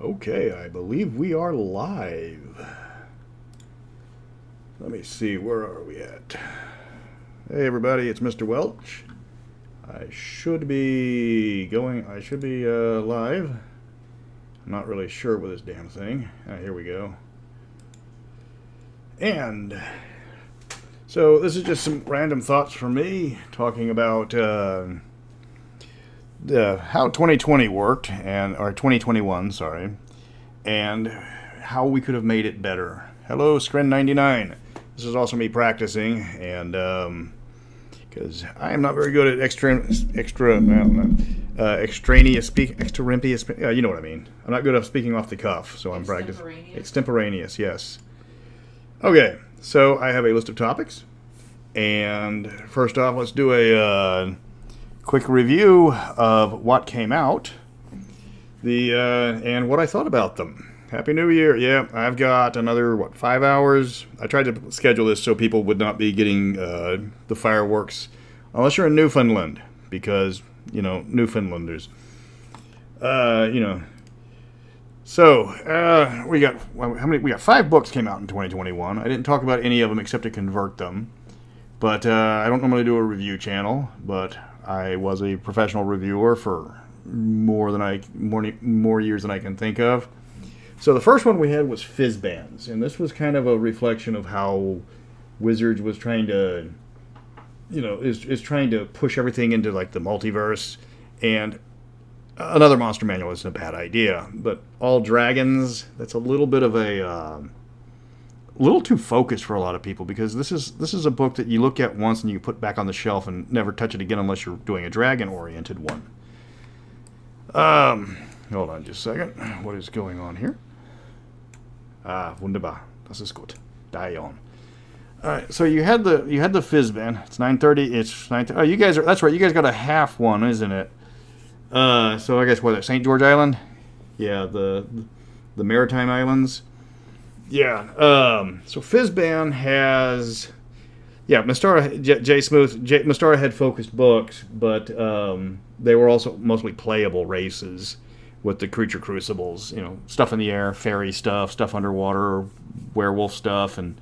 Okay, I believe we are live. Let me see, where are we at? Hey everybody, it's Mr. Welch. I should be live. I'm not really sure with this damn thing. Here we go. And so this is just some random thoughts from me talking about how 2020 worked, or 2021, sorry, and how we could have made it better. Hello, Scren99. This is also me practicing, and because I am not very good at extraneous, you know what I mean. I'm not good at speaking off the cuff, so I'm practicing. Extemporaneous, yes. Okay, so I have a list of topics, and first off, let's do a quick review of what came out, and what I thought about them. Happy New Year! Yeah, I've got another 5 hours. I tried to schedule this so people would not be getting the fireworks, unless you're in Newfoundland, because Newfoundlanders. So we got how many? We got 5 books came out in 2021. I didn't talk about any of them except to convert them. But I don't normally do a review channel, but I was a professional reviewer for more years than I can think of. So the first one we had was fizz bands, and this was kind of a reflection of how Wizards was trying to, is trying to push everything into like the multiverse, and another monster manual isn't a bad idea, but all dragons, that's a little bit of a little too focused for a lot of people, because this is a book that you look at once and you put back on the shelf and never touch it again unless you're doing a dragon-oriented one. Hold on just a second. What is going on here? Wunderbar. Das ist gut. Dion. Alright, so you had the Fizzband. It's 9:30. It's 9:30. Oh, you guys are. That's right. You guys got a half one, isn't it? So I guess what? St. George Island. Yeah, the Maritime Islands. Yeah. So Fizzband has. Yeah, Mystara Mystara had focused books, but they were also mostly playable races with the creature crucibles. Stuff in the air, fairy stuff underwater, werewolf stuff, and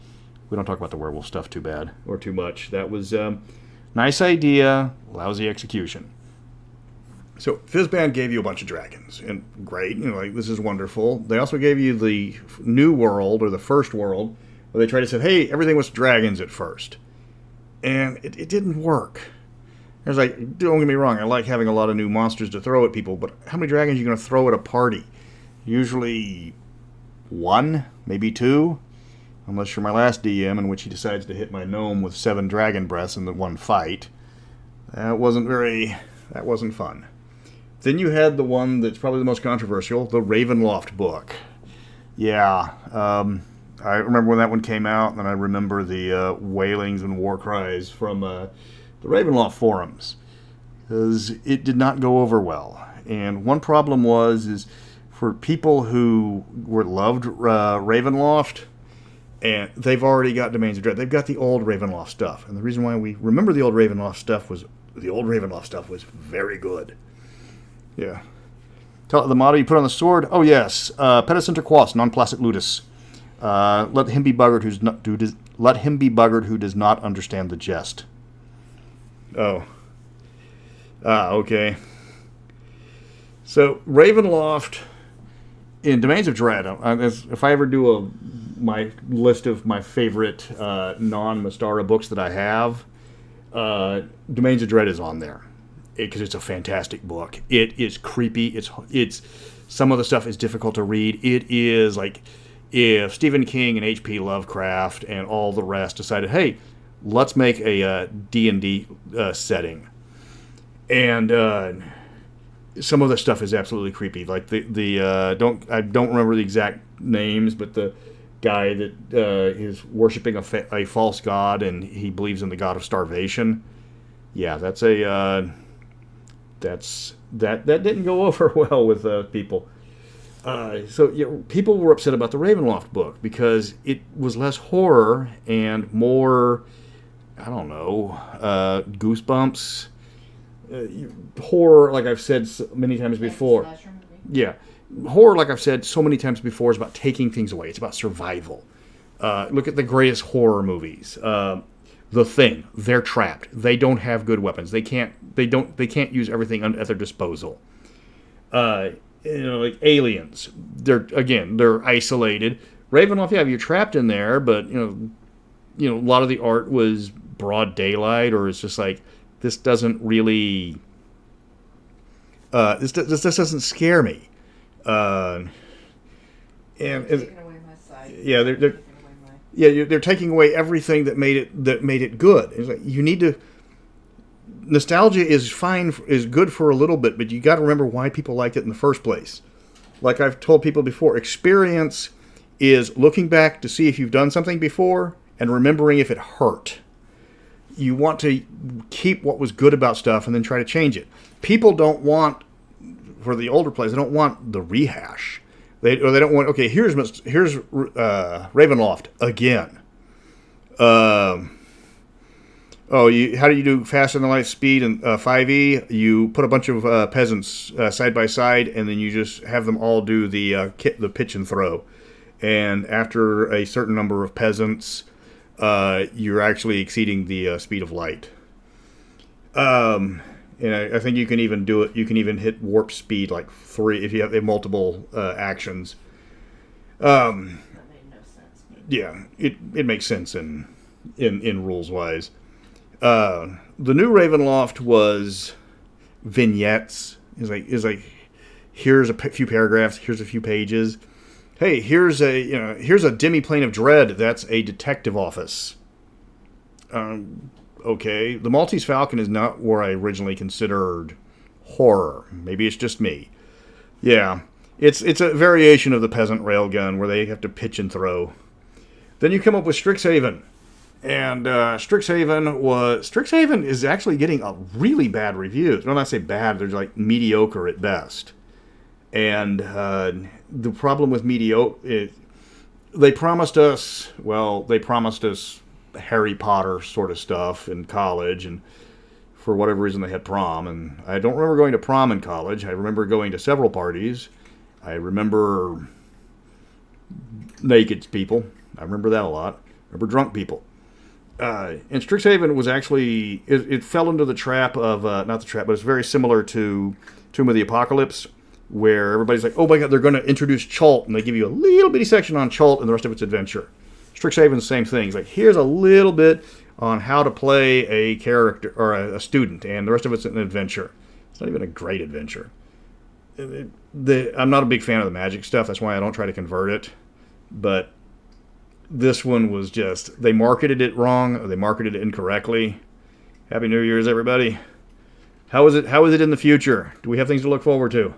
we don't talk about the werewolf stuff too bad or too much. That was nice idea, lousy execution. So Fizzband gave you a bunch of dragons, and great, this is wonderful. They also gave you the new world, or the first world, where they tried to say, hey, everything was dragons at first. And it didn't work. I was like, don't get me wrong, I like having a lot of new monsters to throw at people, but how many dragons are you going to throw at a party? Usually 1, maybe 2, unless you're my last DM, in which he decides to hit my gnome with 7 dragon breaths in the one fight. That wasn't fun. Then you had the one that's probably the most controversial, the Ravenloft book. Yeah, I remember when that one came out, and I remember the wailings and war cries from the Ravenloft forums, because it did not go over well. And one problem is for people who loved Ravenloft, and they've already got Domains of Dread. They've got the old Ravenloft stuff, and the reason why we remember the old Ravenloft stuff was very good. Yeah. The motto you put on the sword. Oh yes, Pedis inter quos, non placet ludus. Let him be buggered who does not understand the jest. Oh. Okay. So Ravenloft in Domains of Dread. If I ever do my list of my favorite non-Mystara books that I have, Domains of Dread is on there, because it's a fantastic book. It is creepy. It's some of the stuff is difficult to read. It is like if Stephen King and H.P. Lovecraft and all the rest decided, hey, let's make a D&D setting. And some of the stuff is absolutely creepy. Like I don't remember the exact names, but the guy that is worshiping a false god, and he believes in the god of starvation. Yeah, that didn't go over well with people. So people were upset about the Ravenloft book because it was less horror and more, I don't know, goosebumps, horror. Like I've said many times before. Yeah, horror, like I've said so many times before, is about taking things away. It's about survival. Look at the greatest horror movies. The Thing. They're trapped. They don't have good weapons. They can't use everything at their disposal. Like Aliens. They're isolated. Ravenloft, yeah, you're trapped in there, but a lot of the art was broad daylight, or it's just like, this doesn't really this doesn't scare me. And taking away my sight. Yeah, they're taking away everything that made it good. It's like, you need to. Nostalgia is good for a little bit, but you got to remember why people liked it in the first place. Like I've told people before, experience is looking back to see if you've done something before and remembering if it hurt. You want to keep what was good about stuff and then try to change it. People don't want, for the older players, they don't want the rehash. They don't want, okay, here's Ravenloft again. How do you do faster than light speed and 5e? You put a bunch of peasants side by side, and then you just have them all do the pitch and throw. And after a certain number of peasants, you're actually exceeding the speed of light. And I think you can even do it. You can even hit warp speed like 3 if you have multiple actions. That made no sense. Yeah, it makes sense in rules wise. The new Ravenloft was vignettes. Is like here's a few paragraphs. Here's a few pages. Hey, here's a demi-plane of dread. That's a detective office. Okay, the Maltese Falcon is not where I originally considered horror. Maybe it's just me. Yeah, it's a variation of the peasant railgun where they have to pitch and throw. Then you come up with Strixhaven, and Strixhaven is actually getting a really bad reviews. When I say bad, they're like mediocre at best. And the problem with mediocre is they promised us Harry Potter sort of stuff in college, and for whatever reason they had prom, and I don't remember going to prom in college. I remember going to several parties. I remember naked people. I remember that a lot. I remember drunk people. And Strixhaven was actually, it fell into the trap of, not the trap, but it's very similar to Tomb of the Apocalypse, where everybody's like, oh my god, they're going to introduce Chult, and they give you a little bitty section on Chult, and the rest of it's adventure. Strixhaven's the same thing. It's like, here's a little bit on how to play a character, or a student, and the rest of it's an adventure. It's not even a great adventure. I'm not a big fan of the magic stuff, that's why I don't try to convert it, but this one was just, they marketed it wrong, or they marketed it incorrectly. Happy New Year's, everybody. How is it in the future? Do we have things to look forward to?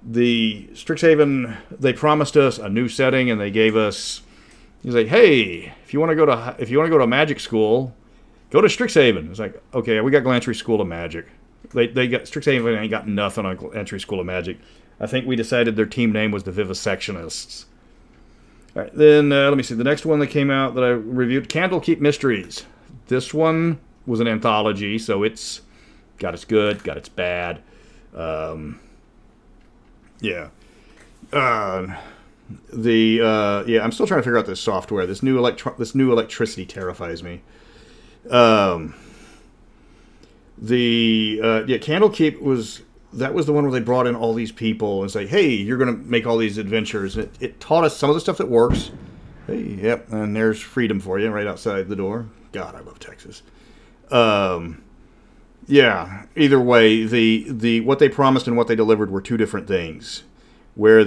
The Strixhaven, they promised us a new setting, and they gave us, he's like, hey, if you want to go to magic school, go to Strixhaven. It's like, okay, we got Glantry School of Magic. They got Strixhaven ain't got nothing on Glantry School of Magic. I think we decided their team name was the Vivisectionists. All right, then let me see. The next one that came out that I reviewed, Candlekeep Mysteries. This one was an anthology, so it's got its good, got its bad. Yeah. I'm still trying to figure out this software. This new electricity terrifies me. Candlekeep was the one where they brought in all these people and say, hey, you're going to make all these adventures. It taught us some of the stuff that works. Hey, yep, and there's freedom for you right outside the door. God, I love Texas. Yeah, either way, the what they promised and what they delivered were two different things. Where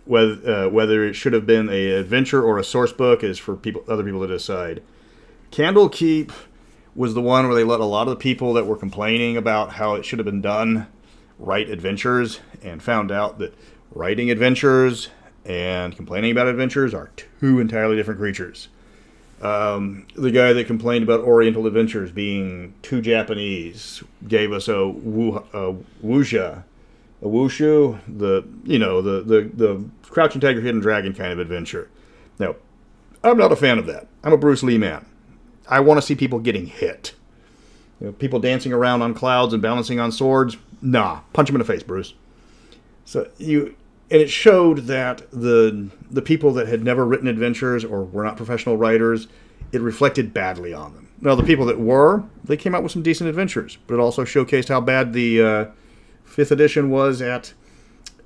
whether it should have been an adventure or a source book is for other people to decide. Candlekeep was the one where they let a lot of the people that were complaining about how it should have been done write adventures, and found out that writing adventures and complaining about adventures are two entirely different creatures. The guy that complained about Oriental Adventures being too Japanese gave us a wushu, the Crouching Tiger, Hidden Dragon kind of adventure. Now, I'm not a fan of that. I'm a Bruce Lee man. I want to see people getting hit. People dancing around on clouds and balancing on swords. Nah, punch him in the face, Bruce. And it showed that the people that had never written adventures or were not professional writers, it reflected badly on them. Now, the people that were, they came out with some decent adventures, but it also showcased how bad the 5th edition was at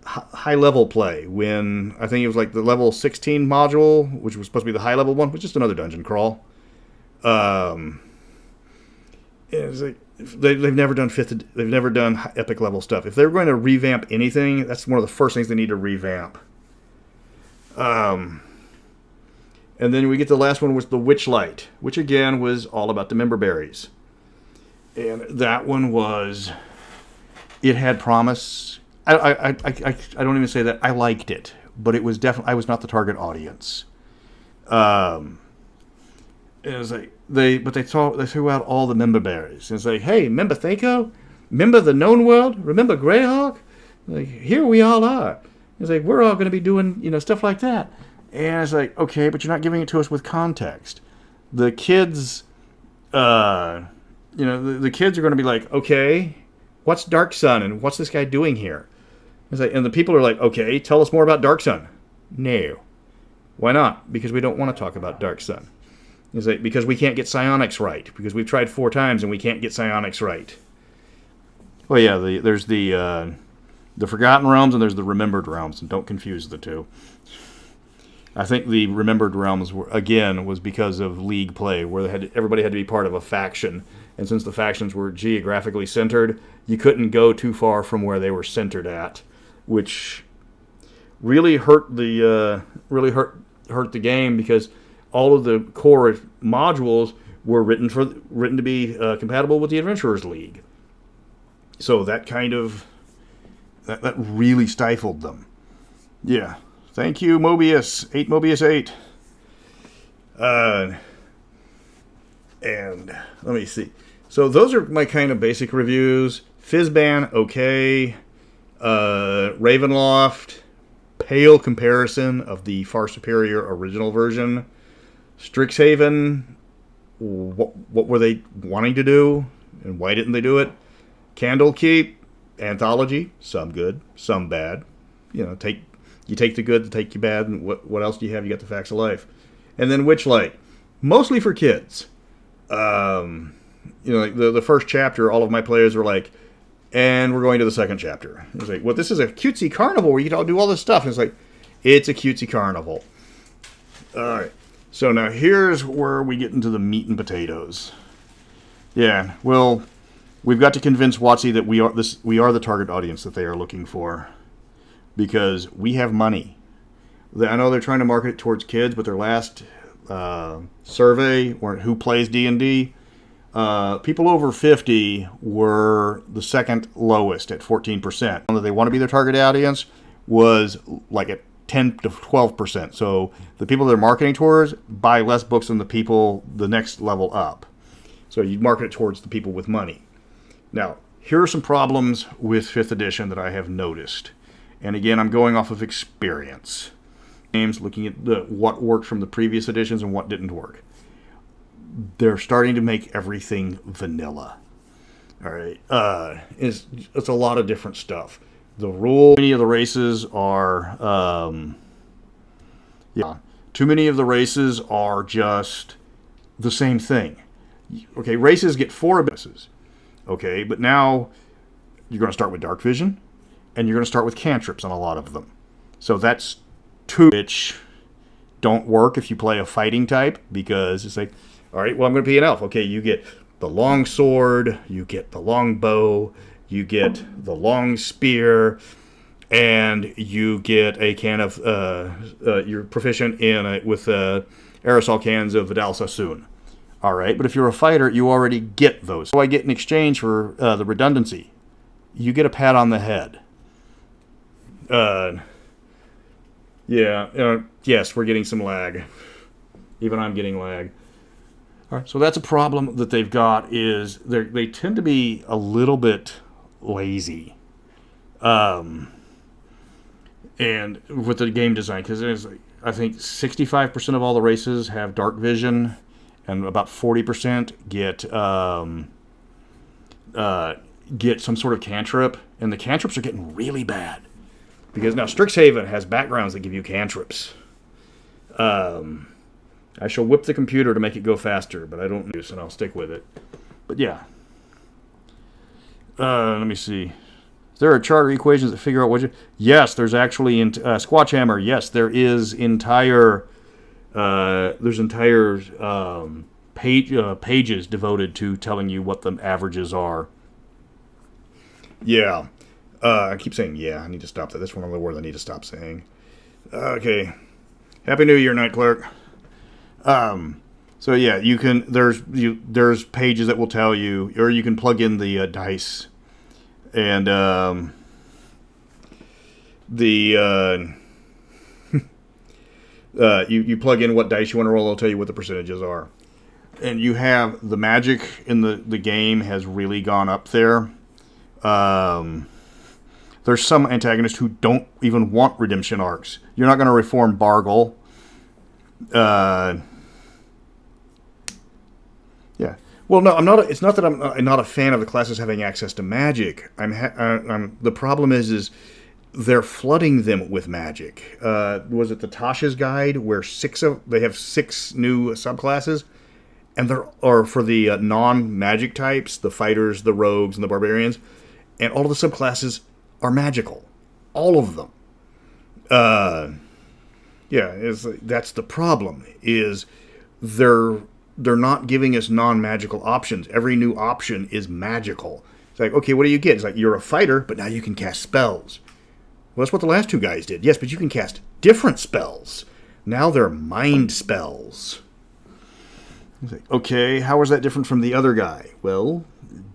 high-level play, when I think it was like the level 16 module, which was supposed to be the high-level one, was just another dungeon crawl. It's like, they've never done they've never done epic level stuff. If they're going to revamp anything, that's one of the first things they need to revamp. And then we get the last one, was the Witchlight, which again was all about the member berries. And that one was, it had promise. I don't even say that I liked it, but it was definitely, I was not the target audience. It was like they threw out all the member berries. And it's like, hey, remember Thaco? Remember the known world? Remember Greyhawk? Like, here we all are. It's like, we're all going to be doing, stuff like that. And it's like, okay, but you're not giving it to us with context. The kids, the kids are going to be like, okay, what's Dark Sun and what's this guy doing here? It's like, and the people are like, okay, tell us more about Dark Sun. No. Why not? Because we don't want to talk about Dark Sun. It's like, because we can't get psionics right. Because we've tried 4 times and we can't get psionics right. Well, yeah, there's the Forgotten Realms and there's the Remembered Realms, and don't confuse the two. I think the Remembered Realms was because of League play, where everybody had to be part of a faction, and since the factions were geographically centered, you couldn't go too far from where they were centered at, which really hurt the game, because all of the core modules were written to be compatible with the Adventurers League. So that kind of that really stifled them. Yeah. Thank you, Mobius. Mobius 8. And let me see. So those are my kind of basic reviews. Fizzban, okay. Ravenloft, pale comparison of the far superior original version. Strixhaven, what were they wanting to do, and why didn't they do it? Candlekeep, Anthology, some good, some bad. You take the good to take the bad, and what else do you have? You got the Facts of Life. And then Witchlight, mostly for kids. Like the first chapter, all of my players were like, and we're going to the second chapter. It was like, well, this is a cutesy carnival where you can all do all this stuff. And it's like, it's a cutesy carnival. All right. So now here's where we get into the meat and potatoes. Yeah, well, we've got to convince WotC that we are the target audience that they are looking for, because we have money. I know they're trying to market it towards kids, but their last survey, or who plays D&D, people over 50 were the second lowest at 14%. That they want to be their target audience was like at 10 to 12%. So the people they're marketing towards buy less books than the people the next level up. So you market it towards the people with money. Now, here are some problems with 5th edition that I have noticed. And again, I'm going off of experience. Games, looking at what worked from the previous editions and what didn't work. They're starting to make everything vanilla. All right. It's a lot of different stuff. The rule, many of the races are, too many of the races are just the same thing. Okay, races get 4 abilities. Okay, but now you're going to start with Dark Vision, and you're going to start with cantrips on a lot of them. So that's 2 which don't work if you play a fighting type, because it's like, all right, well, I'm going to be an elf. Okay, you get the long sword, you get the long bow, you get the long spear, and you get a can of, you're proficient with aerosol cans of Vidal Sassoon. All right, but if you're a fighter, you already get those. So I get in exchange for the redundancy. You get a pat on the head. Yes, we're getting some lag. Even I'm getting lag. All right, so that's a problem that they've got, is they tend to be a little bit lazy. And with the game design, because I think 65% of all the races have dark vision, and about 40% get get some sort of cantrip, and the cantrips are getting really bad. Because now Strixhaven has backgrounds that give you cantrips. I shall whip the computer to make it go faster, but I don't use, and I'll stick with it. But yeah. Let me see. Is there a chart or equations that figure out what you... Yes, there's actually... Squatchhammer, yes, there is entire... there's entire pages devoted to telling you what the averages are. Yeah. I keep saying yeah. I need to stop that. That's one of the words I need to stop saying. Okay. Happy New Year, Night Clerk. So yeah, you can. There's pages that will tell you, or you can plug in the dice, and you plug in what dice you want to roll. It'll tell you what the percentages are, and you have the magic in the game has really gone up there. There's some antagonists who don't even want redemption arcs. You're not going to reform Bargle. Yeah. Well, no, I'm not. It's not that I'm not a fan of the classes having access to magic. The problem is they're flooding them with magic. Was it the Tasha's Guide where they have 6 new subclasses, and for the non-magic types, the fighters, the rogues, and the barbarians, and all of the subclasses are magical, all of them. That's the problem. Is they're not giving us non-magical options. Every new option is magical. It's like, okay, what do you get? It's like, you're a fighter, but now you can cast spells. Well, that's what the last 2 guys did. Yes, but you can cast different spells. Now they're mind spells. It's like, okay, how is that different from the other guy? Well,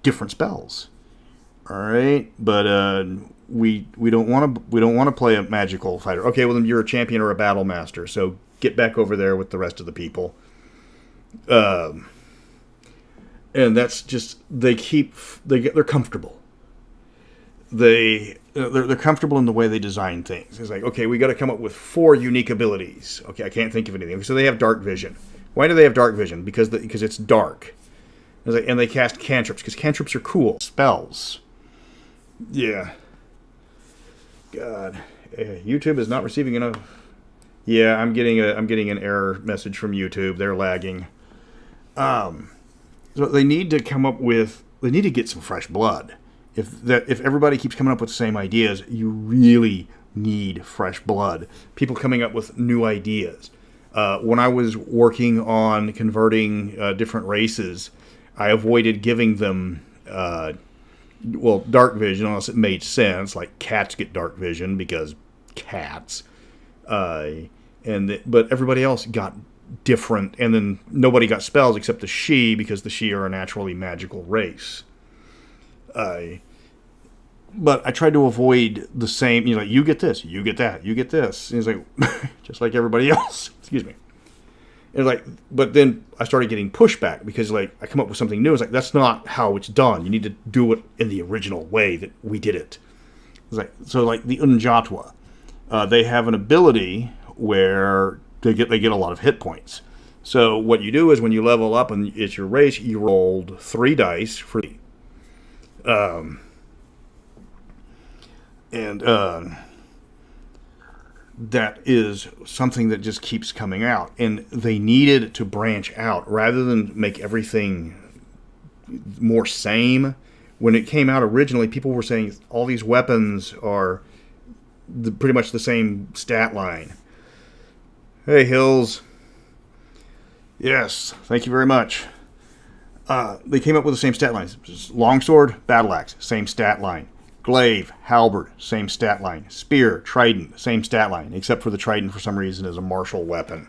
different spells. All right, but we don't want to play a magical fighter. Okay, well then you're a champion or a battle master, so get back over there with the rest of the people. And that's just they're comfortable. They're comfortable in the way they design things. It's like, okay, we got to come up with 4 unique abilities. Okay, I can't think of anything. So they have dark vision. Why do they have dark vision? Because it's dark. And they cast cantrips because cantrips are cool spells. Yeah. God, YouTube is not receiving enough. Yeah, I'm getting an error message from YouTube. They're lagging. So they need to come up with. They need to get some fresh blood. If everybody keeps coming up with the same ideas, you really need fresh blood. People coming up with new ideas. When I was working on converting different races, I avoided giving them. Dark vision, unless it made sense. Like cats get dark vision because cats. But everybody else got different, and then nobody got spells except the She, because the She are a naturally magical race. But I tried to avoid the same, you get this, you get that, you get this. And it's like, just like everybody else. Excuse me. And but then I started getting pushback because I come up with something new. It's like, that's not how it's done. You need to do it in the original way that we did it. It's like, so the Unjatwa, they have an ability where they get a lot of hit points. So what you do is when you level up and it's your race, you rolled 3 dice for that is something that just keeps coming out. And they needed to branch out rather than make everything more same. When it came out originally, people were saying all these weapons are pretty much the same stat line. Hey, Hills. Yes, thank you very much. They came up with the same stat lines. Longsword, battle axe, same stat line. Glaive, halberd, same stat line. Spear, trident, same stat line, except for the trident for some reason is a martial weapon.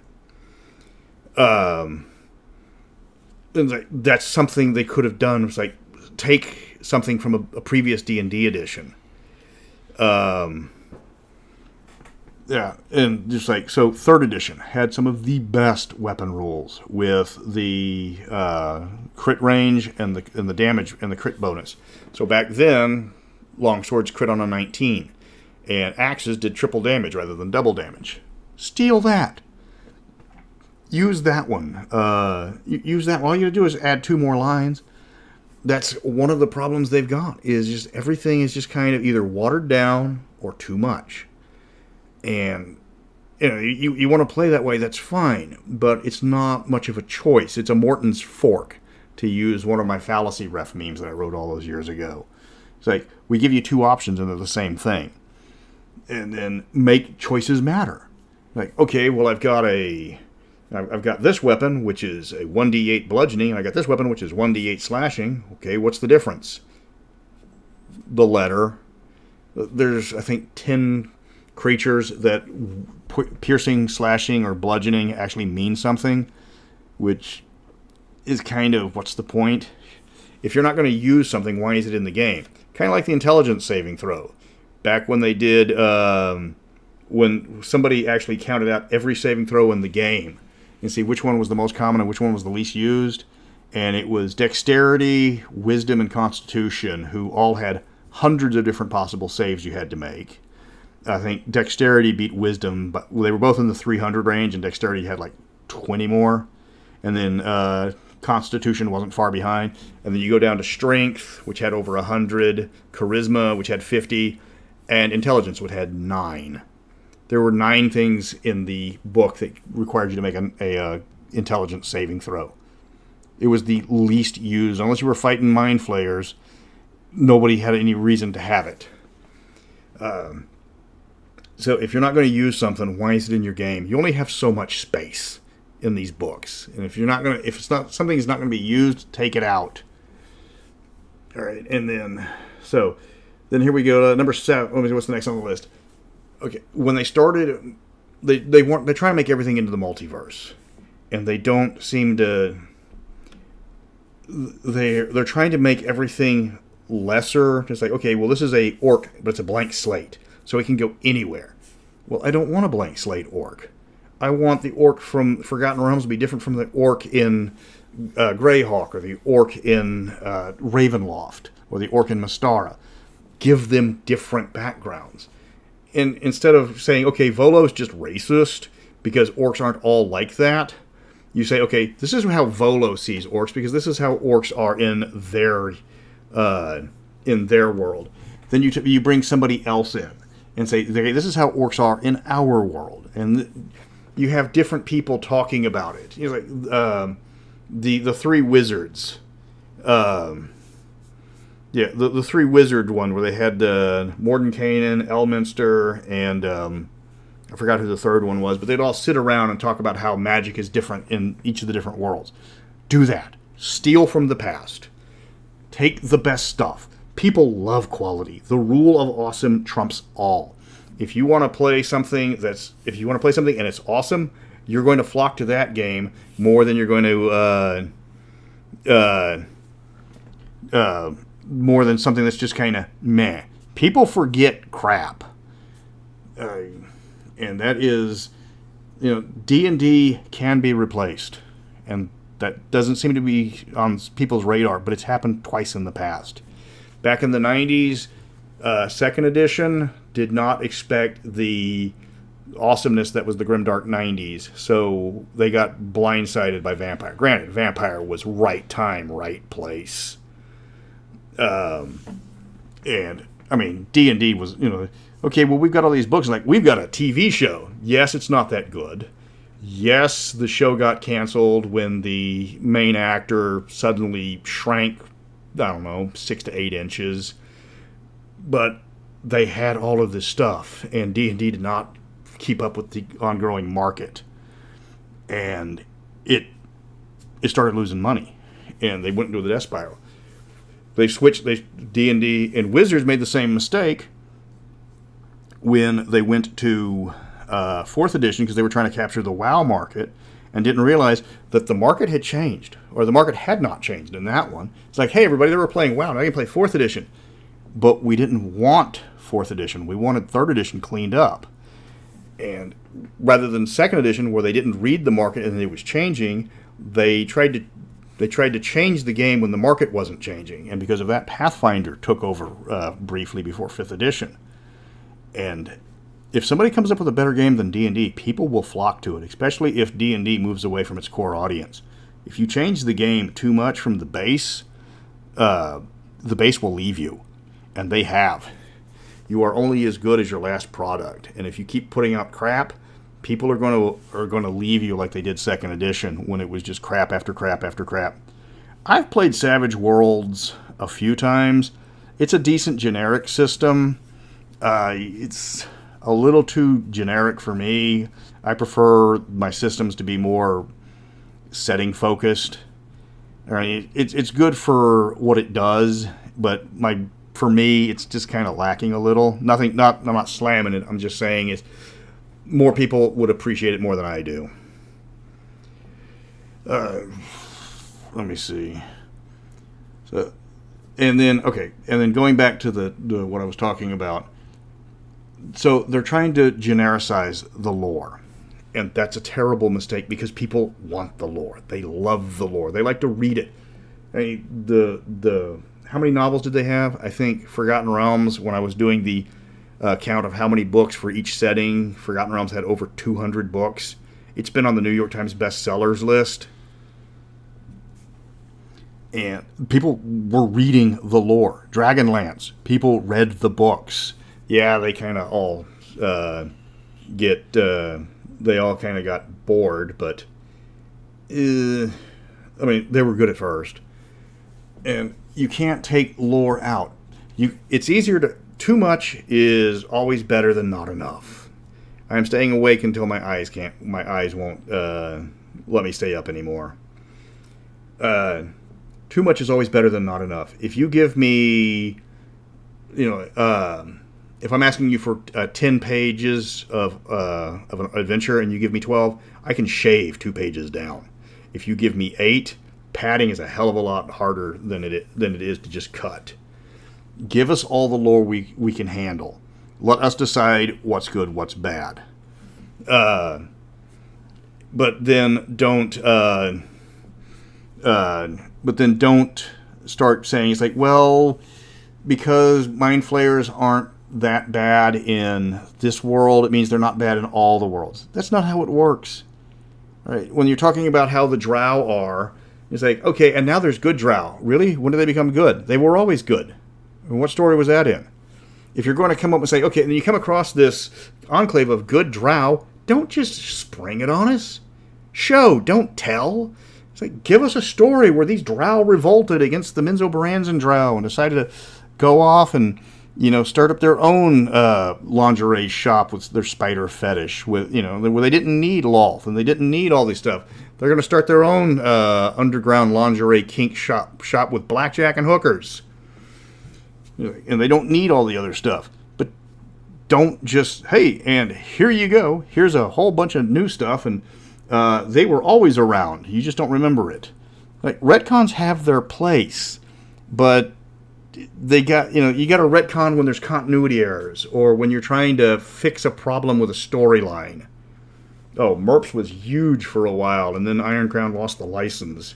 That's something they could have done. It's like, take something from a previous D&D edition. Yeah, and just so 3rd edition had some of the best weapon rules with the crit range and the damage and the crit bonus. So back then, longswords crit on a 19, and axes did triple damage rather than double damage. Steal that. Use that one. Use that. All you gotta do is add 2 more lines. that's one of the problems they've got, is just everything is just kind of either watered down or too much. And you want to play that way, that's fine, but it's not much of a choice. It's a Morton's fork, to use one of my fallacy ref memes that I wrote all those years ago. It's like, we give you two options and they're the same thing. And then make choices matter. Like, okay, well, I've got this weapon, which is a 1d8 bludgeoning, and I got this weapon, which is 1d8 slashing. Okay, what's the difference? The letter. There's, I think, 10 creatures that piercing, slashing, or bludgeoning actually mean something, which is kind of, what's the point? If you're not going to use something, why is it in the game? Kind of like the intelligence saving throw. Back when they did, when somebody actually counted out every saving throw in the game and see which one was the most common and which one was the least used, and it was dexterity, wisdom, and constitution, who all had hundreds of different possible saves you had to make. I think dexterity beat wisdom, but they were both in the 300 range, and dexterity had like 20 more. And then constitution wasn't far behind. And then you go down to strength, which had over 100, charisma, which had 50, and intelligence, which had 9. There were 9 things in the book that required you to make a intelligence saving throw. It was the least used. Unless you were fighting mind flayers, nobody had any reason to have it. So if you're not going to use something, why is it in your game? You only have so much space in these books, and if it's not something that's not going to be used, take it out. All right, and then here we go to number 7. Let me see what's the next on the list. Okay, when they started, they try to make everything into the multiverse, and they don't seem to. They're trying to make everything lesser. It's like, okay, well, this is a orc, but it's a blank slate, so it can go anywhere. Well, I don't want a blank slate orc. I want the orc from Forgotten Realms to be different from the orc in Greyhawk, or the orc in Ravenloft, or the orc in Mystara. Give them different backgrounds. And instead of saying, okay, Volo's just racist because orcs aren't all like that, you say, okay, this is how Volo sees orcs because this is how orcs are in their world. Then you bring somebody else in and say, okay, this is how orcs are in our world. And you have different people talking about it. You know, like the 3 wizards. The 3 wizard one where they had Mordenkainen, Elminster, and I forgot who the third one was, but they'd all sit around and talk about how magic is different in each of the different worlds. Do that. Steal from the past. Take the best stuff. People love quality. The rule of awesome trumps all. If you want to play something and it's awesome, you're going to flock to that game more than you're going to more than something that's just kind of meh. People forget crap, and that is, D&D can be replaced, and that doesn't seem to be on people's radar, but it's happened twice in the past. Back in the 90s, 2nd edition did not expect the awesomeness that was the Grimdark 90s, so they got blindsided by Vampire. Granted, Vampire was right time, right place. And, I mean, D&D was, okay, well, we've got all these books, like, we've got a TV show. Yes, it's not that good. Yes, the show got canceled when the main actor suddenly shrank, 6 to 8 inches. But they had all of this stuff, and D&D did not keep up with the ongoing market. And it started losing money, and they went into the death spiral. They switched. D&D and Wizards made the same mistake when they went to 4th edition because they were trying to capture the WoW market and didn't realize that the market had changed, or the market had not changed in that one. It's like, hey, everybody, they were playing WoW. Now you can play 4th edition. But we didn't want 4th edition. We wanted 3rd edition cleaned up. And rather than 2nd edition, where they didn't read the market and it was changing, they tried to change the game when the market wasn't changing. And because of that, Pathfinder took over briefly before 5th edition. And if somebody comes up with a better game than D&D, people will flock to it, especially if D&D moves away from its core audience. If you change the game too much from the base, the base will leave you, and they have. You are only as good as your last product, and if you keep putting out crap, people are going to leave you like they did second edition when it was just crap after crap after crap. I've played Savage Worlds a few times. It's a decent generic system. It's a little too generic for me. I prefer my systems to be more setting focused. I mean, it's good for what it does, but for me, it's just kind of lacking a little. I'm not slamming it. I'm just saying more people would appreciate it more than I do. Let me see. So, and then going back to the what I was talking about. So they're trying to genericize the lore. And that's a terrible mistake because people want the lore. They love the lore. They like to read it. I mean, how many novels did they have? I think Forgotten Realms, when I was doing the count of how many books for each setting, Forgotten Realms had over 200 books. It's been on the New York Times bestsellers list. And people were reading the lore. Dragonlance, people read the books. Yeah, they kind of all they all kind of got bored, but I mean, they were good at first. And you can't take lore out. It's easier to... Too much is always better than not enough. I'm staying awake until my eyes won't let me stay up anymore. Too much is always better than not enough. If you give me, if I'm asking you for 10 pages of an adventure and you give me 12, I can shave 2 pages down. If you give me 8, padding is a hell of a lot harder than it is to just cut. Give us all the lore we can handle. Let us decide what's good, what's bad. But then don't start saying it's like, well, because mind flayers aren't that bad in this world, it means they're not bad in all the worlds. That's not how it works. Right? When you're talking about how the drow are, it's like, okay, and now there's good drow. Really? When did they become good? They were always good. And what story was that in? If you're going to come up and say, okay, and then you come across this enclave of good drow, don't just spring it on us. Show, don't tell. It's like, give us a story where these drow revolted against the Menzoberranzan drow and decided to go off and start up their own lingerie shop with their spider fetish, where they didn't need Lolth and they didn't need all this stuff. They're going to start their own underground lingerie kink shop with blackjack and hookers. And they don't need all the other stuff. But don't just, hey, and here you go. Here's a whole bunch of new stuff, and they were always around. You just don't remember it. Like, retcons have their place, but they got, you got to retcon when there's continuity errors or when you're trying to fix a problem with a storyline. Oh, MERPS was huge for a while, and then Iron Crown lost the license.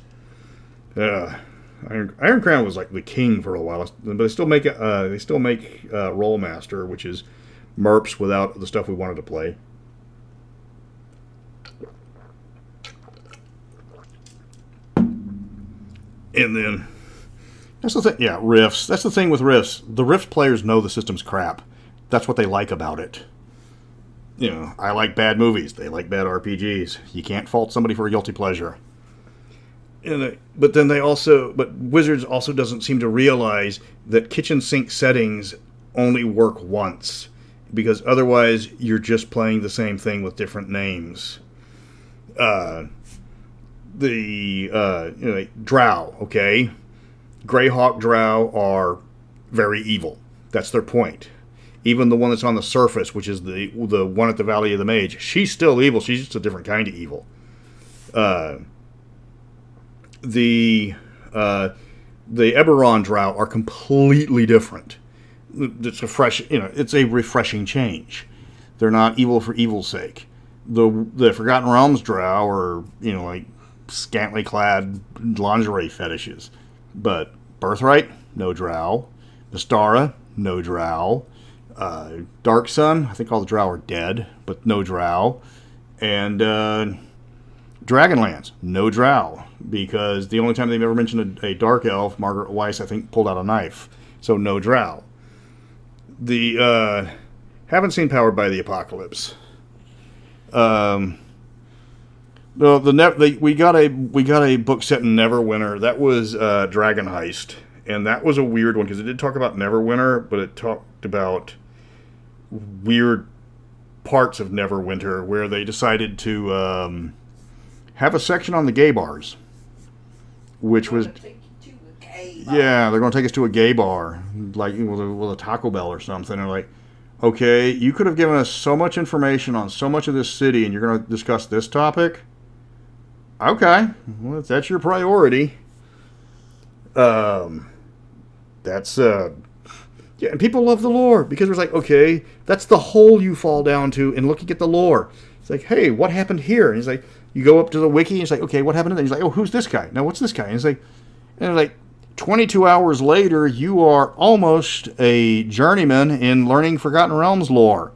Iron Crown was like the king for a while, but they still make Rollmaster, which is MERPS without the stuff we wanted to play. And then that's the thing. Yeah, Rifts. That's the thing with Rifts. The Rift players know the system's crap. That's what they like about it. I like bad movies. They like bad RPGs. You can't fault somebody for a guilty pleasure. But Wizards also doesn't seem to realize that kitchen sink settings only work once, because otherwise you're just playing the same thing with different names. Drow, okay? Greyhawk Drow are very evil. That's their point. Even the one that's on the surface, which is the one at the Valley of the Mage, she's still evil. She's just a different kind of evil. The Eberron Drow are completely different. It's a refreshing change. They're not evil for evil's sake. The Forgotten Realms Drow are, like scantily clad lingerie fetishes. But Birthright, no Drow. Mystara, no Drow. Dark Sun, I think all the Drow are dead, but no Drow. And Dragonlance, no drow, because the only time they've ever mentioned a dark elf, Margaret Weiss, I think, pulled out a knife. So no drow. The haven't seen Powered by the Apocalypse. We got a book set in Neverwinter. That was Dragon Heist, and that was a weird one because it did talk about Neverwinter, but it talked about weird parts of Neverwinter where they decided to have a section on the gay bars, which was yeah, they're going to take us to a gay bar, like with a Taco Bell or something. And like, okay, you could have given us so much information on so much of this city, and you're going to discuss this topic. Okay, well, if that's your priority, that's yeah, and people love the lore because it's like, okay, that's the hole you fall down to in looking at the lore. It's like, hey, what happened here? And he's like, you go up to the wiki and it's like, okay, what happened? And he's like, oh, who's this guy? Now, what's this guy? And it's like 22 hours later, you are almost a journeyman in learning Forgotten Realms lore.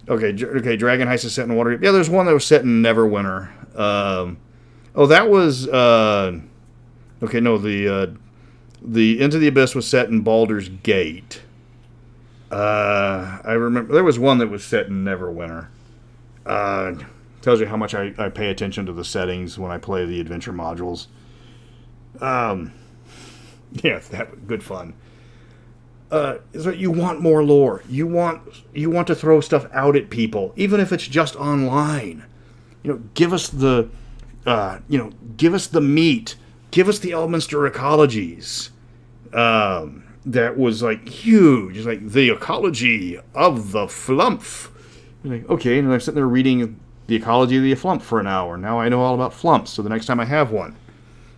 Okay, Dragon Heist is set in Waterdeep. Yeah, there's one that was set in Neverwinter. That was okay. No, the Into the Abyss was set in Baldur's Gate. I remember there was one that was set in Neverwinter. Tells you how much I pay attention to the settings when I play the adventure modules. Yeah, that good fun. So you want more lore. You want to throw stuff out at people, even if it's just online. Give us the meat. Give us the Elminster ecologies. That was like huge. It's like the ecology of the flumph. You're like, okay, and I'm sitting there reading the ecology of the flump for an hour. Now I know all about flumps, so the next time I have one.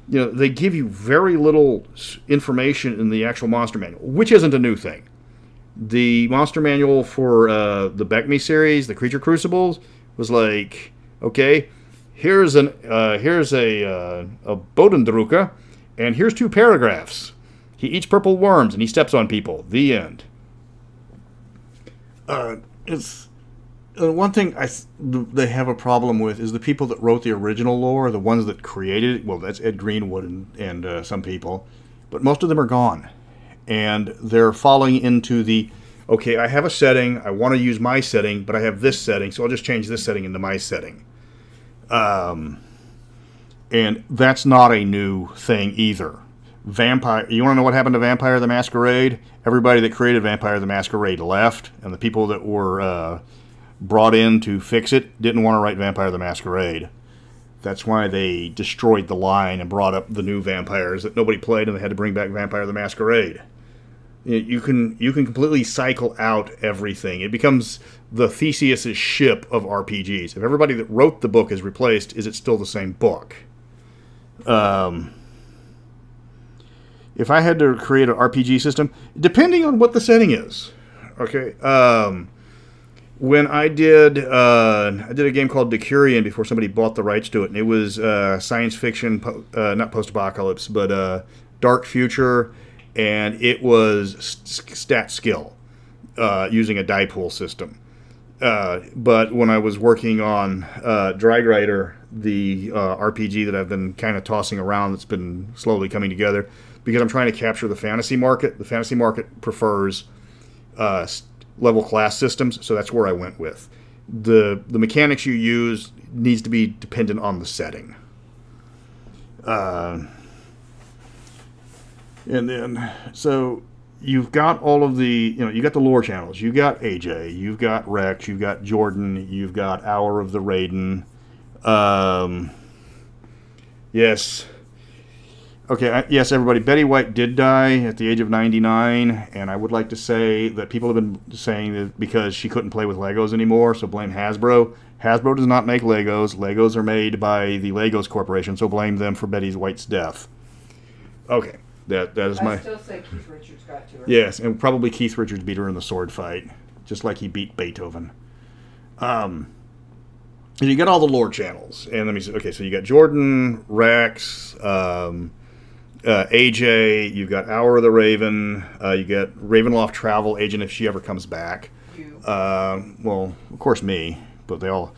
They give you very little information in the actual monster manual, which isn't a new thing. The monster manual for the Beckme series, the Creature Crucibles, was like, okay, here's a Bodendrucke, and here's 2 paragraphs. He eats purple worms and he steps on people. The end. It's one thing they have a problem with is the people that wrote the original lore, the ones that created it. Well, that's Ed Greenwood and some people, but most of them are gone, and they're falling into the, okay, I have a setting, I want to use my setting, but I have this setting, so I'll just change this setting into my setting. And that's not a new thing either. Vampire. You want to know what happened to Vampire the Masquerade? Everybody that created Vampire the Masquerade left, and the people that were brought in to fix it didn't want to write Vampire the Masquerade. That's why they destroyed the line and brought up the new vampires that nobody played, and they had to bring back Vampire the Masquerade. You can completely cycle out everything. It becomes the Theseus' ship of RPGs. If everybody that wrote the book is replaced, is it still the same book? If I had to create an RPG system, depending on what the setting is, okay. When I did a game called Decurion before somebody bought the rights to it, and it was science fiction, not post-apocalypse, but dark future, and it was stat skill using a die pool system. But when I was working on Dragrider, the RPG that I've been kind of tossing around that's been slowly coming together, because I'm trying to capture the fantasy market. The fantasy market prefers level class systems, so that's where I went with. The mechanics you use needs to be dependent on the setting. And then, so you've got all of the, you got the lore channels. You've got AJ, you've got Rex, you've got Jordan, you've got Hour of the Raiden. Yes. Okay, yes, everybody. Betty White did die at the age of 99, and I would like to say that people have been saying that because she couldn't play with Legos anymore, so blame Hasbro. Hasbro does not make Legos. Legos are made by the Legos Corporation, so blame them for Betty White's death. Okay, that is my... I still say Keith Richards got to her. Yes, and probably Keith Richards beat her in the sword fight, just like he beat Beethoven. You got all the lore channels, and let me see. Okay, so you got Jordan, Rex, AJ, you've got Hour of the Raven, you got Ravenloft Travel Agent if she ever comes back. You. Well, of course me, but they all...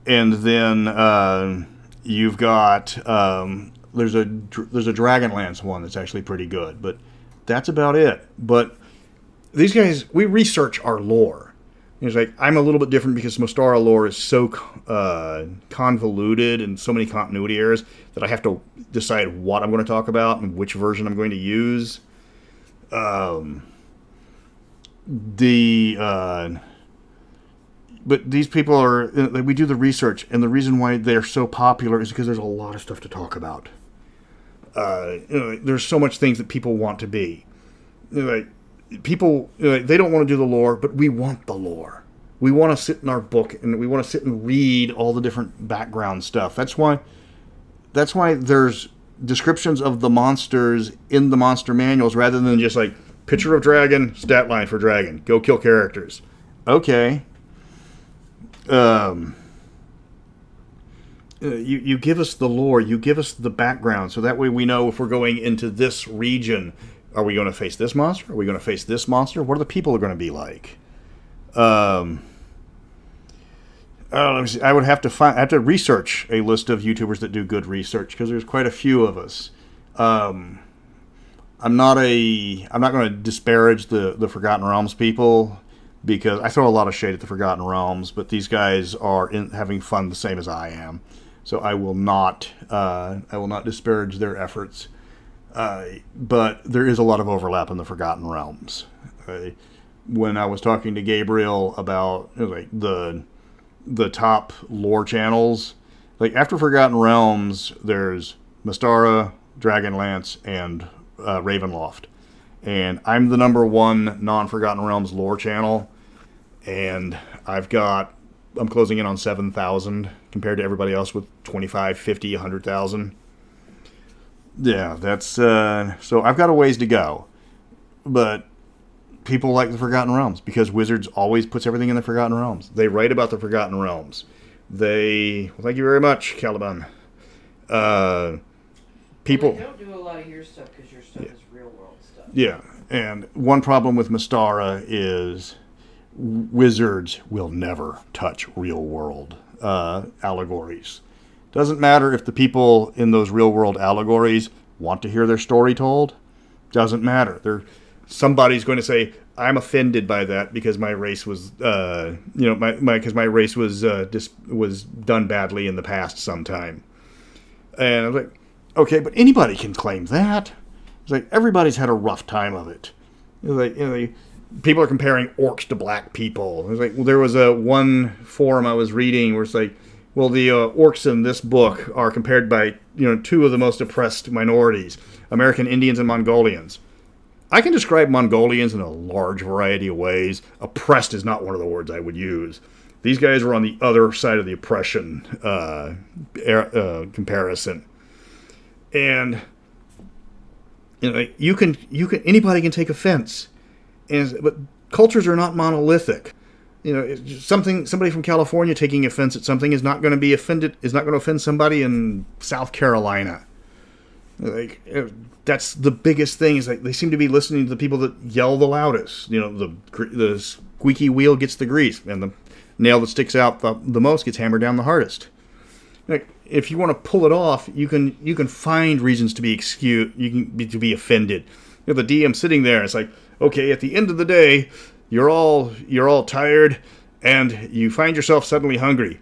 and then you've got there's a Dragonlance one that's actually pretty good, but that's about it. But these guys, we research our lore. It's like I'm a little bit different because Mystara lore is so convoluted and so many continuity errors that I have to decide what I'm going to talk about and which version I'm going to use. But these people are, we do the research, and the reason why they're so popular is because there's a lot of stuff to talk about. There's so much things that people want to be. People, they don't want to do the lore, but we want the lore. We want to sit in our book, and we want to sit and read all the different background stuff. That's why there's descriptions of the monsters in the monster manuals rather than just like, picture of dragon, stat line for dragon, go kill characters. Okay. You give us the lore, you give us the background, so that way we know if we're going into this region, are we going to face this monster? Are we going to face this monster? What are the people going to be like? Let me see. I have to research a list of YouTubers that do good research because there's quite a few of us. I'm not going to disparage the Forgotten Realms people, because I throw a lot of shade at the Forgotten Realms, but these guys are having fun the same as I am, so I will not disparage their efforts. But there is a lot of overlap in the Forgotten Realms. When I was talking to Gabriel about the top lore channels, like after Forgotten Realms, there's Mystara, Dragonlance, and Ravenloft. And I'm the number one non-Forgotten Realms lore channel, and I'm closing in on 7,000 compared to everybody else with 25, 50, 100,000. Yeah, that's so I've got a ways to go, but people like the Forgotten Realms because Wizards always puts everything in the Forgotten Realms. They write about the Forgotten Realms. Thank you very much, Caliban. People they don't do a lot of your stuff because your stuff is real world stuff. Yeah, and one problem with Mystara is Wizards will never touch real world allegories. Doesn't matter if the people in those real world allegories want to hear their story told. Doesn't matter. Somebody's going to say, "I'm offended by that because my race was, because my race was done badly in the past sometime." And I was like, okay, but anybody can claim that. It's like everybody's had a rough time of it. It's like, people are comparing orcs to black people. It's like, well, there was one forum I was reading where it's like, well, the orcs in this book are compared by two of the most oppressed minorities, American Indians and Mongolians. I can describe Mongolians in a large variety of ways. Oppressed is not one of the words I would use. These guys are on the other side of the oppression comparison. And anybody can take offense, but cultures are not monolithic. Somebody from California taking offense at something is not going to offend somebody in South Carolina. That's the biggest thing. Is they seem to be listening to the people that yell the loudest. The squeaky wheel gets the grease, and the nail that sticks out the most gets hammered down the hardest. If you want to pull it off, you can find reasons to be to be offended. The DM sitting there, it's like, okay, at the end of the day, you're all tired, and you find yourself suddenly hungry.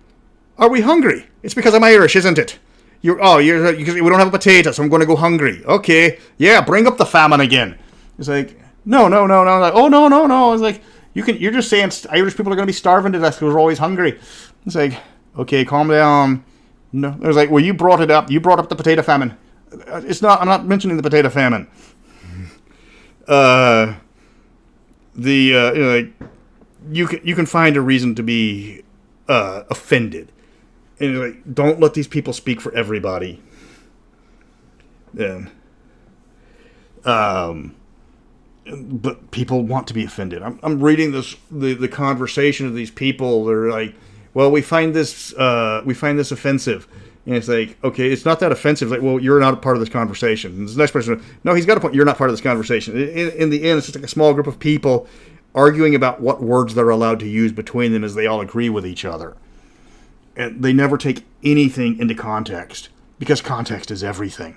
Are we hungry? It's because I'm Irish, isn't it? We don't have a potato, so I'm going to go hungry. Okay, yeah, bring up the famine again. It's like, no. Like, oh, no. It's like, you're just saying Irish people are going to be starving to death because we're always hungry. It's like, okay, calm down. No, it was like, well, you brought it up. You brought up the potato famine. I'm not mentioning the potato famine. You can find a reason to be offended, and don't let these people speak for everybody. And but people want to be offended. I'm reading the conversation of these people. They're like, well, we find this offensive. And it's like, okay, it's not that offensive. Like, well, you're not a part of this conversation. And the next person, no, he's got a point. You're not part of this conversation. In the end, it's just like a small group of people arguing about what words they're allowed to use between them as they all agree with each other. And they never take anything into context, because context is everything.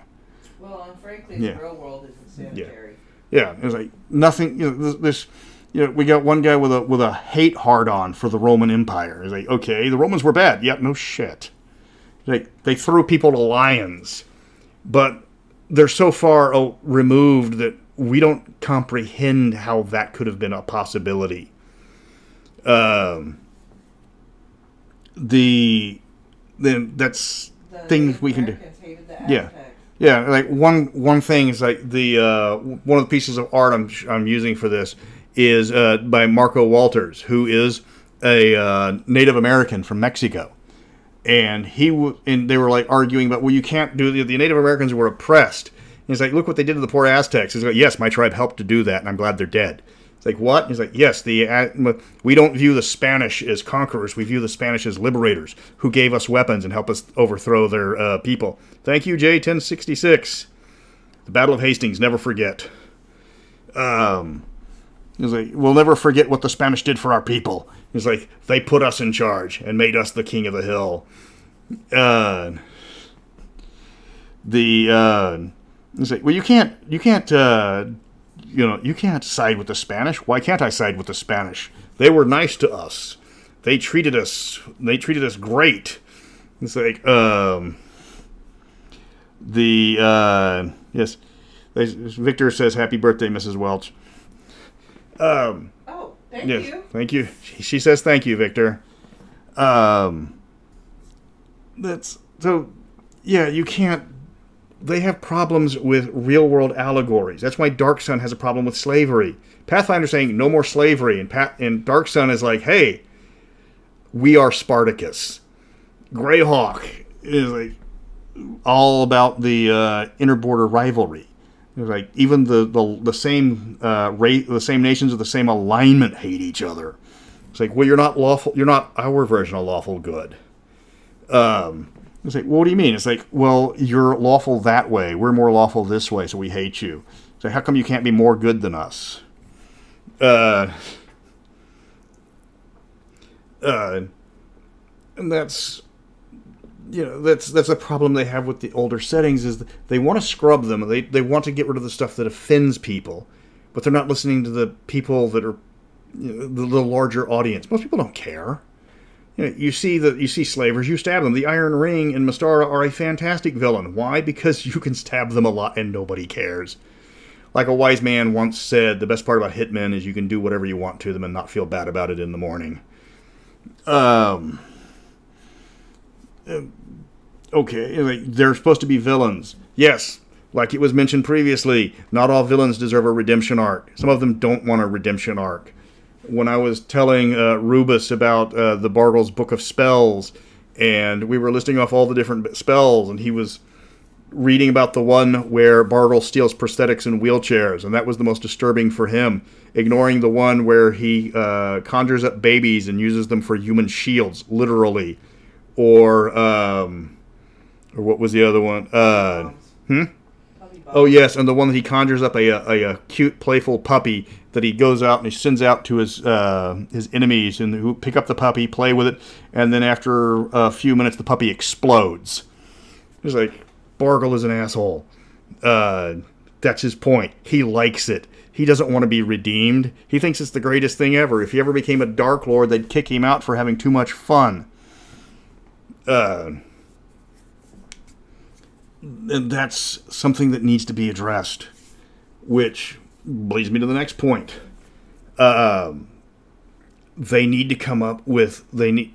Well, and frankly, the real world isn't sanitary. Yeah, it's like nothing. We got one guy with a hate hard-on for the Roman Empire. It's like, okay, the Romans were bad. Yeah, no shit. Like, they threw people to lions, but they're so far removed that we don't comprehend how that could have been a possibility. Then that's things we can do. Yeah. Yeah, like one thing is like one of the pieces of art I'm using for this is by Marco Walters, who is a Native American from Mexico, and they were like arguing about, well, you can't do the Native Americans were oppressed. And he's like, look what they did to the poor Aztecs. He's like, yes, my tribe helped to do that, and I'm glad they're dead. It's like, what? He's like, yes, we don't view the Spanish as conquerors. We view the Spanish as liberators who gave us weapons and helped us overthrow their people. Thank you, J1066. The Battle of Hastings, never forget. He's like, we'll never forget what the Spanish did for our people. He's like, they put us in charge and made us the king of the hill. He's like, well, you can't side with the Spanish. Why can't I side with the Spanish? They were nice to us. They treated us great. It's like, yes. Victor says, happy birthday, Mrs. Welch. Thank you. Thank you. She says thank you, Victor. You can't. They have problems with real-world allegories. That's why Dark Sun has a problem with slavery. Pathfinder's saying no more slavery, and Dark Sun is like, hey, we are Spartacus. Greyhawk is like all about the interborder rivalry. It's like even the same the same nations of the same alignment hate each other. It's like, well, you're not lawful. You're not our version of lawful good. It's like, well, what do you mean? It's like, well, you're lawful that way. We're more lawful this way, so we hate you. So how come you can't be more good than us? And that's a problem they have with the older settings, is they want to scrub them. They want to get rid of the stuff that offends people, but they're not listening to the people that are the larger audience. Most people don't care. You see slavers, you stab them. The Iron Ring and Mystara are a fantastic villain. Why? Because you can stab them a lot and nobody cares. Like a wise man once said, the best part about hitmen is you can do whatever you want to them and not feel bad about it in the morning. Okay, like, they're supposed to be villains. Yes, like it was mentioned previously, not all villains deserve a redemption arc. Some of them don't want a redemption arc. When I was telling Rubus about the Bargle's Book of Spells, and we were listing off all the different spells, and he was reading about the one where Bargle steals prosthetics and wheelchairs, and that was the most disturbing for him, ignoring the one where he conjures up babies and uses them for human shields, literally. Or what was the other one? Oh, yes, and the one that he conjures up a cute, playful puppy that he goes out and he sends out to his enemies, and who pick up the puppy, play with it, and then after a few minutes, the puppy explodes. It's like, Bargle is an asshole. That's his point. He likes it. He doesn't want to be redeemed. He thinks it's the greatest thing ever. If he ever became a Dark Lord, they'd kick him out for having too much fun. And that's something that needs to be addressed, which leads me to the next point. They need to come up with, the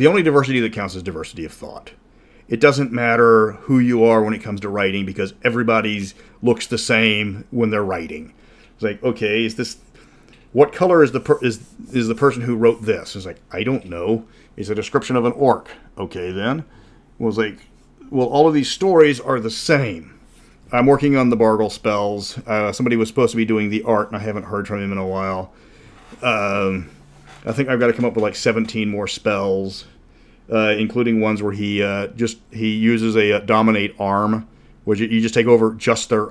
only diversity that counts is diversity of thought. It doesn't matter who you are when it comes to writing, because everybody's looks the same when they're writing. It's like, okay, what color is the person who wrote this? It's like, I don't know. It's a description of an orc. Okay, then. Well, it's like, well, all of these stories are the same. I'm working on the Bargle spells. Somebody was supposed to be doing the art, and I haven't heard from him in a while. I think I've got to come up with like 17 more spells, including ones where he uses a dominate arm, where you just take over just their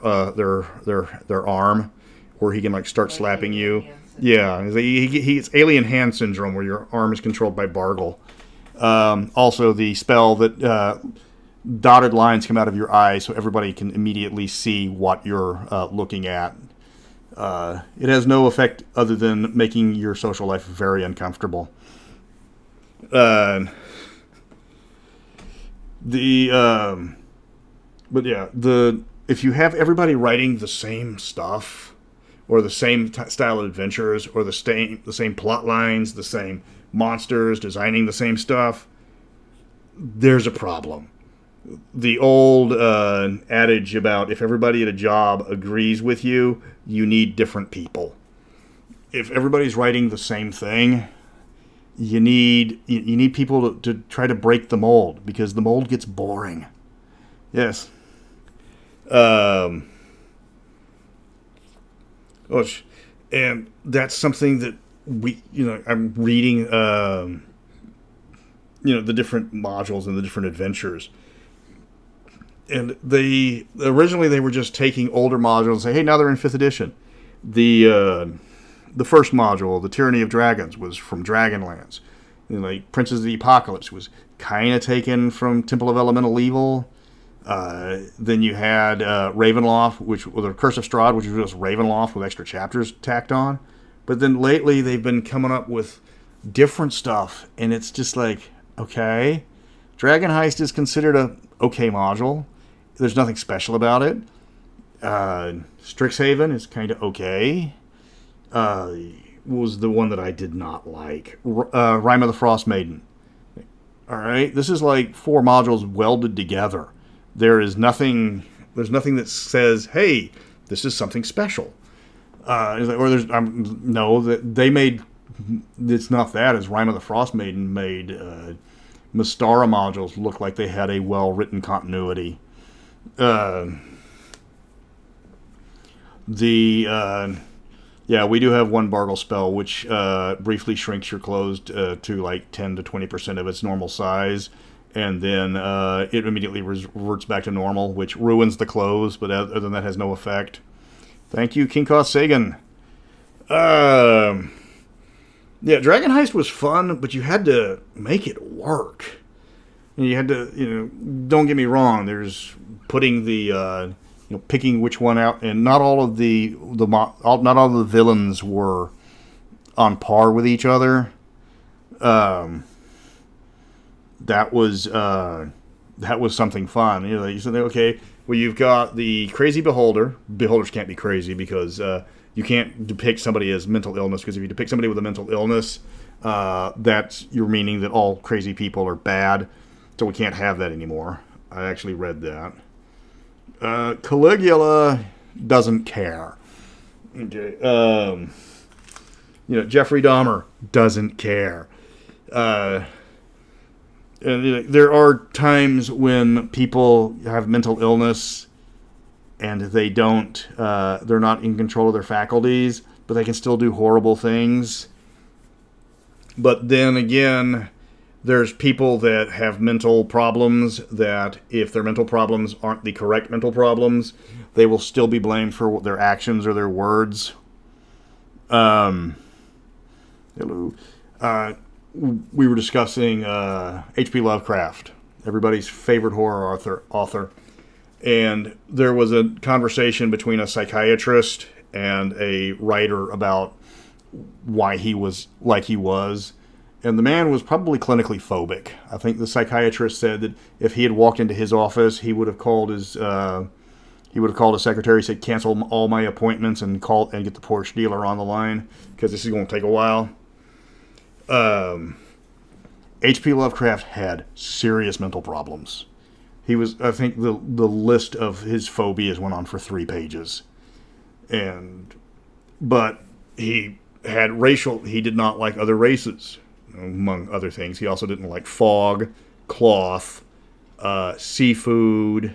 arm, where he can like start slapping you. Yeah, it's alien hand syndrome, where your arm is controlled by Bargle. Also, the spell that dotted lines come out of your eyes so everybody can immediately see what you're looking at. It has no effect other than making your social life very uncomfortable. But yeah, if you have everybody writing the same stuff, or the same style of adventures, or the same plot lines, the same monsters, designing the same stuff, there's a problem. The old adage about if everybody at a job agrees with you, you need different people. If everybody's writing the same thing, you need people to try to break the mold, because the mold gets boring. Yes. And that's something that I'm reading, the different modules and the different adventures. And originally they were just taking older modules and say, hey, now they're in 5th edition. The first module, The Tyranny of Dragons, was from Dragonlance. Like Princes of the Apocalypse was kind of taken from Temple of Elemental Evil. Then you had Ravenloft, the Curse of Strahd, which was just Ravenloft with extra chapters tacked on. But then lately they've been coming up with different stuff, and it's just like, okay, Dragon Heist is considered a okay module. There's nothing special about it. Strixhaven is kind of okay. Was the one that I did not like. Rime of the Frost Maiden. All right, this is like 4 modules welded together. There's nothing that says, hey, this is something special. It's not that, as Rime of the Frost Maiden made Mystara modules look like they had a well-written continuity. We do have one Bargle spell, which briefly shrinks your clothes to like 10 to 20% of its normal size, and then it immediately reverts back to normal, which ruins the clothes, but other than that has no effect. Thank you, King Koth Sagan. Dragon Heist was fun, but you had to make it work. And you had to, don't get me wrong, there's putting the, picking which one out, and not all of the villains were on par with each other. That was something fun. You said, okay, well, you've got the crazy beholder. Beholders can't be crazy because you can't depict somebody as mental illness, because if you depict somebody with a mental illness, that's you're meaning that all crazy people are bad. So we can't have that anymore. I actually read that. Caligula doesn't care. Okay. Jeffrey Dahmer doesn't care. And there are times when people have mental illness and they're not in control of their faculties, but they can still do horrible things. But then again, there's people that have mental problems that if their mental problems aren't the correct mental problems, they will still be blamed for their actions or their words. Hello. We were discussing H.P. Lovecraft, everybody's favorite horror author. And there was a conversation between a psychiatrist and a writer about why he was like he was. And the man was probably clinically phobic. I think the psychiatrist said that if he had walked into his office, he would have called his secretary, said, cancel all my appointments and get the Porsche dealer on the line, because this is going to take a while. H.P. Lovecraft had serious mental problems. I think the list of his phobias went on for 3 pages. But he did not like other races, among other things. He also didn't like fog, cloth, seafood,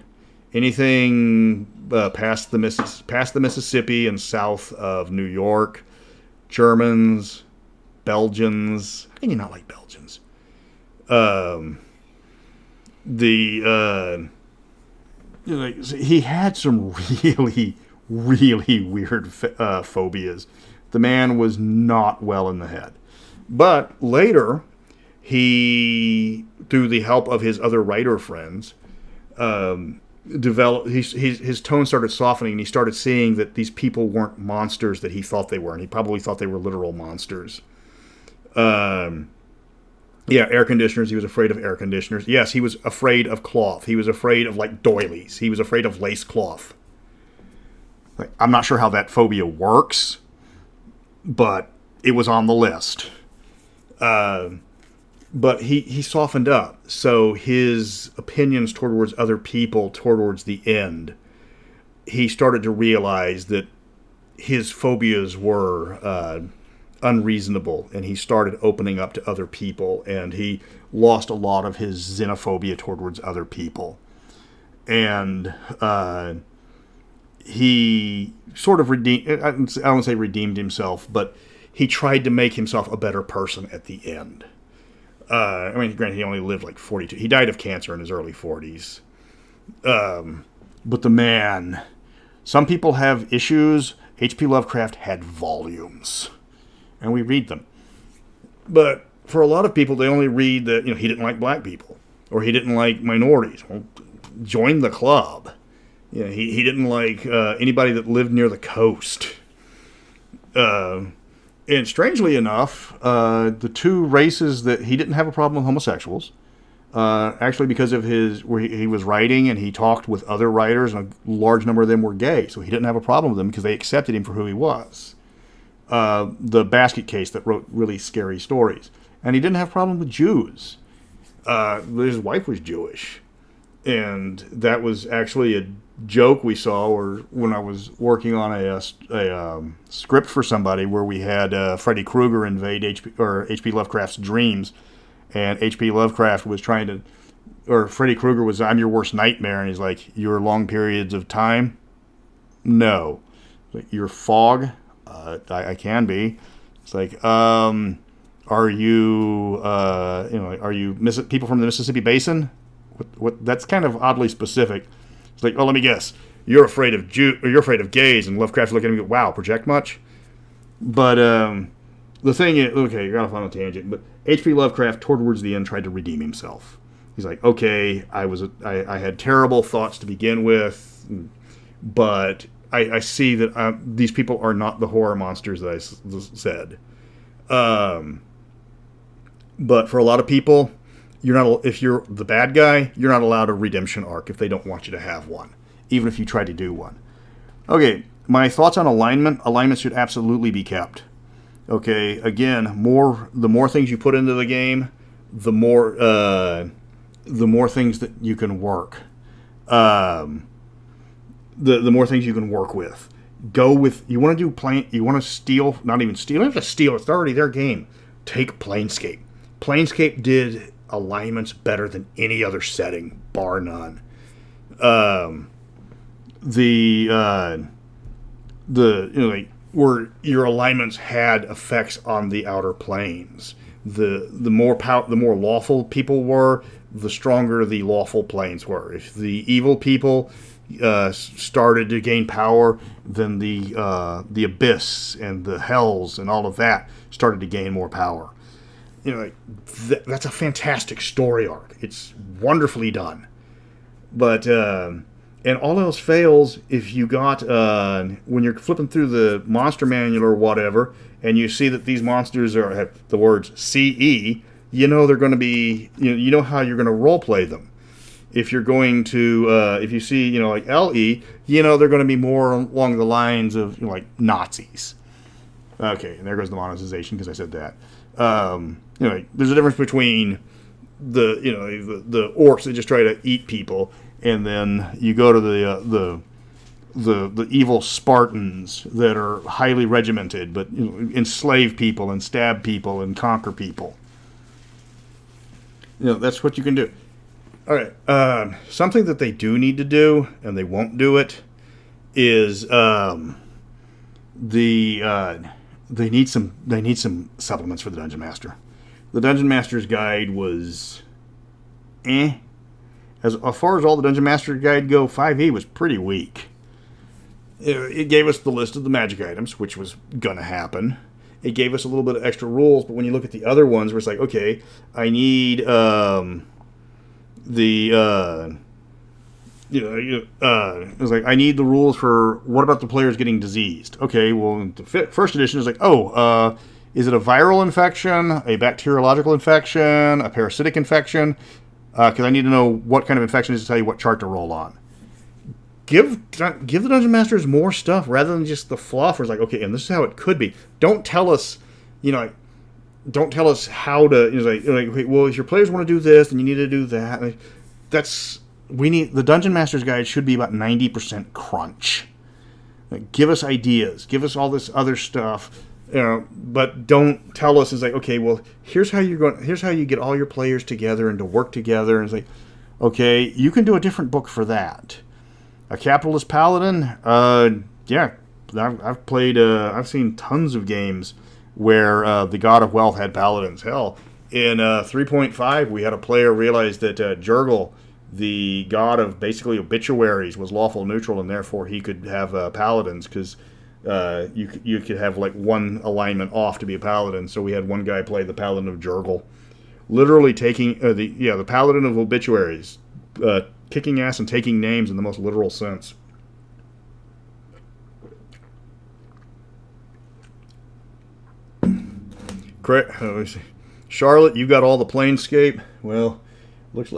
anything past the Mississippi and south of New York, Germans, Belgians. How can you not like Belgians? He had some really, really weird phobias. The man was not well in the head. But later, he, through the help of his other writer friends, developed. His tone started softening, and he started seeing that these people weren't monsters that he thought they were, and he probably thought they were literal monsters. Air conditioners. He was afraid of air conditioners. Yes, he was afraid of cloth. He was afraid of, like, doilies. He was afraid of lace cloth. Like, I'm not sure how that phobia works, but it was on the list. But he softened up. So his opinions towards other people, towards the end, he started to realize that his phobias were unreasonable, and he started opening up to other people, and he lost a lot of his xenophobia towards other people. And he sort of redeemed, I don't say redeemed himself, but he tried to make himself a better person at the end. Granted, he only lived like 42. He died of cancer in his early 40s. But the man, some people have issues. H.P. Lovecraft had volumes, and we read them. But for a lot of people, they only read that, he didn't like black people, or he didn't like minorities. Well, join the club. He didn't like anybody that lived near the coast. And strangely enough, the two races that he didn't have a problem with homosexuals, actually because of where he was writing and he talked with other writers, and a large number of them were gay, so he didn't have a problem with them because they accepted him for who he was. The Basket Case that wrote really scary stories. And he didn't have a problem with Jews. His wife was Jewish. And that was actually a joke we saw when I was working on a script for somebody where we had Freddy Krueger invade H.P. Lovecraft's dreams. And H.P. Lovecraft was Freddy Krueger was, "I'm your worst nightmare." And he's like, "Your long periods of time?" "No." Like, "Your fog?" I can be. It's like, are you people from the Mississippi Basin? What? That's kind of oddly specific. It's like, oh, let me guess. You're afraid of you're afraid of gays, and Lovecraft's looking at me and go, "Wow, project much?" But the thing is, okay, you're off on a tangent, but H.P. Lovecraft, towards the end, tried to redeem himself. He's like, okay, I had terrible thoughts to begin with, but I see that these people are not the horror monsters that I said. But for a lot of people, if you're the bad guy, you're not allowed a redemption arc if they don't want you to have one, even if you try to do one. Okay, my thoughts on alignment. Alignment should absolutely be kept. Okay, again, the more things you put into the game, the more things that you can work. The more things you can work with. You want to do you want to steal, not even steal, you don't have to steal, it's already their game. Take Planescape. Planescape did alignments better than any other setting, bar none. Where your alignments had effects on the outer planes. The more lawful people were, the stronger the lawful planes were. If the evil people started to gain power, then the abyss and the hells and all of that started to gain more power. That's a fantastic story arc. It's wonderfully done. But and all else fails if you got when you're flipping through the monster manual or whatever, and you see that these monsters have the words CE. They're going to be. You know how you're going to role play them. If you're going to, if you see, like LE, they're going to be more along the lines of, like Nazis. Okay, and there goes the monetization because I said that. There's a difference between the orcs that just try to eat people, and then you go to the evil Spartans that are highly regimented, but enslave people and stab people and conquer people. That's what you can do. All right. Something that they do need to do, and they won't do it, is they need some supplements for the Dungeon Master. The Dungeon Master's Guide was As far as all the Dungeon Master Guide go, 5e was pretty weak. It gave us the list of the magic items, which was going to happen. it gave us a little bit of extra rules. But when you look at the other ones, where it's like, okay, I need it was like, I need the rules for what about the players getting diseased? Okay, well, the first edition is like, is it a viral infection, a bacteriological infection, a parasitic infection? Because I need to know what kind of infection is to tell you what chart to roll on. Give the Dungeon Masters more stuff rather than just the fluff. Where it's like, okay, and this is how it could be. Don't tell us, don't tell us how to. Okay, well, if your players want to do this, then you need to do that. The Dungeon Master's Guide should be about 90% crunch. Give us ideas. Give us all this other stuff. But don't tell us. It's like, okay, well, here's how you get all your players together and to work together. And it's like, okay, you can do a different book for that. A capitalist paladin, yeah, I've seen tons of games where the God of Wealth had paladins. Hell, in 3.5, we had a player realize that Jurgle, the god of basically obituaries, was lawful neutral, and therefore he could have paladins, because you could have like one alignment off to be a paladin. So we had one guy play the Paladin of Jurgle, literally taking the Paladin of obituaries, kicking ass and taking names in the most literal sense. Charlotte, you got all the Planescape. Well, looks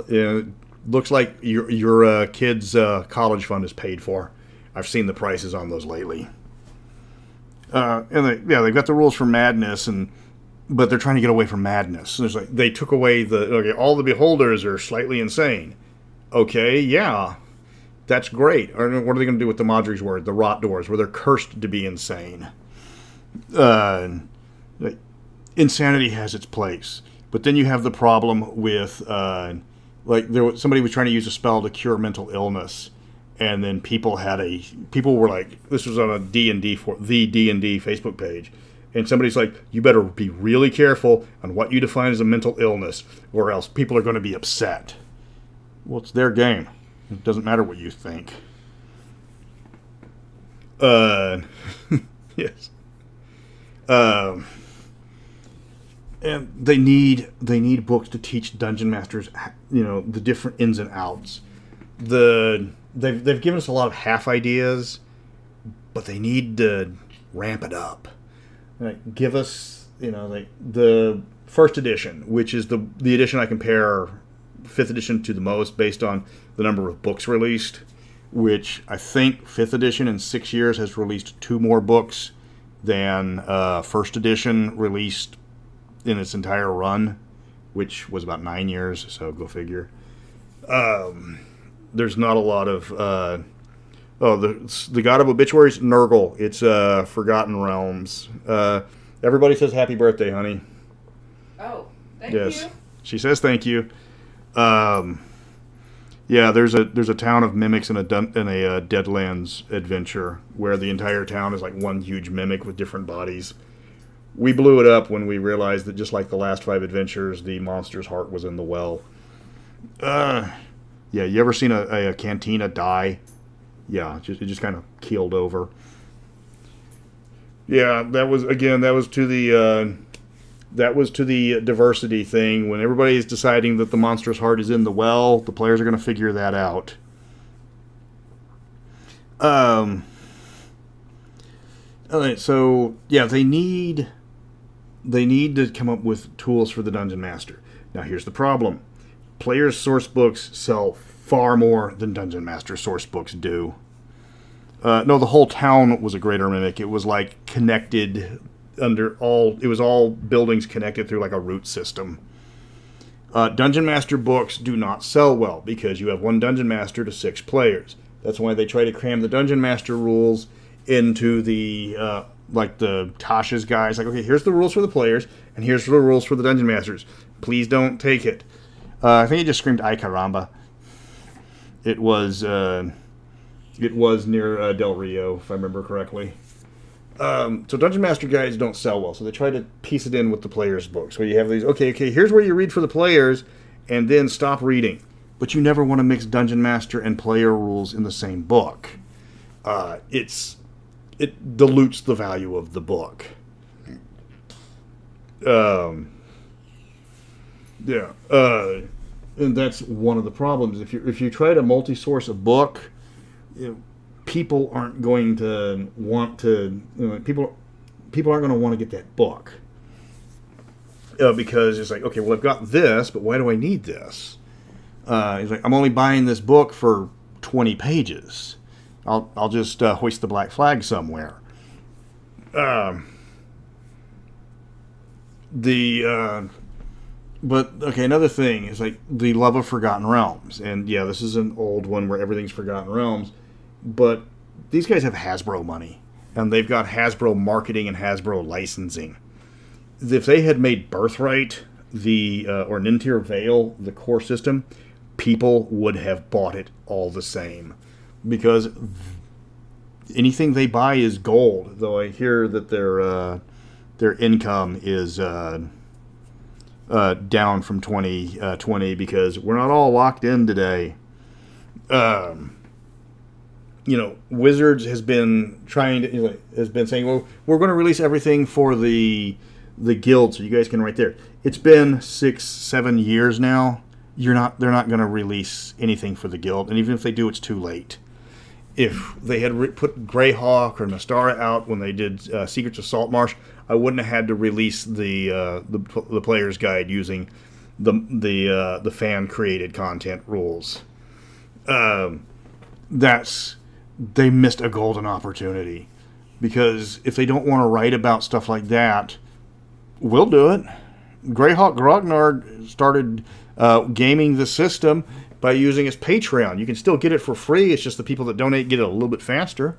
like your kid's college fund is paid for. I've seen the prices on those lately. They've got the rules for Madness, but they're trying to get away from Madness. There's like, they took away all the beholders are slightly insane. Okay, yeah, that's great. Or what are they going to do with the Madri's word, the rot doors, where they're cursed to be insane? Insanity has its place, but then you have the problem with somebody was trying to use a spell to cure mental illness, and then people were like, this was on a D&D the D&D Facebook page, and somebody's like, you better be really careful on what you define as a mental illness, or else people are going to be upset. Well, it's their game. It doesn't matter what you think. Yes. And they need books to teach dungeon masters, the different ins and outs. They've given us a lot of half ideas, but they need to ramp it up. Give us, the first edition, which is the edition I compare 5th edition to the most based on the number of books released, which I think 5th edition in 6 years has released 2 more books than 1st edition released in its entire run, which was about 9 years, so go figure. There's not a lot of the God of Obituaries, Nurgle. It's Forgotten Realms. Everybody says happy birthday, honey. Oh, thank you. She says thank you. There's a town of mimics in a Deadlands adventure where the entire town is like one huge mimic with different bodies. We blew it up when we realized that, just like the last 5 adventures, the monster's heart was in the well. You ever seen a cantina die? Yeah, it just kind of keeled over. Yeah, that was to the diversity thing. When everybody is deciding that the monster's heart is in the well, the players are going to figure that out. So yeah, they need to come up with tools for the Dungeon Master. Now here's the problem. Players' source books sell far more than Dungeon Master source books do. No, the whole town was a greater mimic. It was like connected it was all buildings connected through like a root system. Dungeon Master books do not sell well because you have one Dungeon Master to 6 players. That's why they try to cram the Dungeon Master rules into the Tasha's guys. Like, okay, here's the rules for the players, and here's the rules for the Dungeon Masters. Please don't take it. I think he just screamed "Ay caramba." It was near Del Rio, if I remember correctly. So Dungeon Master guides don't sell well, so they try to piece it in with the players' books. Where you have these, okay, here's where you read for the players, and then stop reading. But you never want to mix Dungeon Master and player rules in the same book. It dilutes the value of the book. Yeah, and that's one of the problems. If you try to multi-source a book, you know, people aren't going to want to. People aren't going to want to get that book because it's like, okay, well, I've got this, but why do I need this? He's like, I'm only buying this book for 20 pages. I'll just hoist the black flag somewhere. But okay, another thing is like the love of Forgotten Realms, and yeah, this is an old one where everything's Forgotten Realms, but these guys have Hasbro money, and they've got Hasbro marketing and Hasbro licensing. If they had made Birthright or Nintir Vale the core system, people would have bought it all the same, because anything they buy is gold. Though I hear that their income is down from 2020 because we're not all locked in today. Wizards has been saying, well, we're going to release everything for the guild, so you guys can write there. It's been 6-7 years now. They're not going to release anything for the guild, and even if they do, it's too late. If they had put Greyhawk or Nastara out when they did Secrets of Saltmarsh, I wouldn't have had to release the player's guide using the fan created content rules. They missed a golden opportunity, because if they don't want to write about stuff like that, we'll do it. Greyhawk Grognard started gaming the system by using his Patreon. You can still get it for free. It's just the people that donate get it a little bit faster.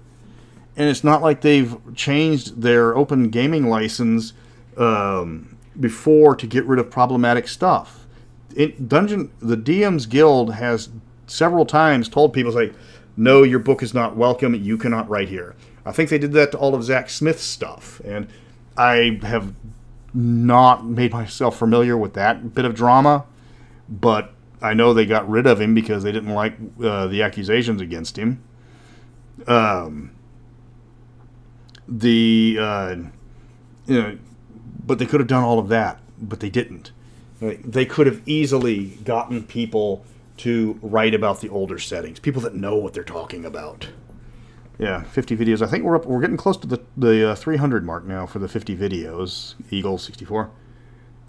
And it's not like they've changed their open gaming license before to get rid of problematic stuff. The DM's Guild has several times told people, like, no, your book is not welcome. You cannot write here. I think they did that to all of Zach Smith's stuff. And I have not made myself familiar with that bit of drama, but I know they got rid of him because they didn't like the accusations against him. But they could have done all of that, but they didn't. They could have easily gotten people to write about the older settings, people that know what they're talking about. Yeah, 50 videos. I think we're getting close to the 300 mark now for the 50 videos. Eagle 64.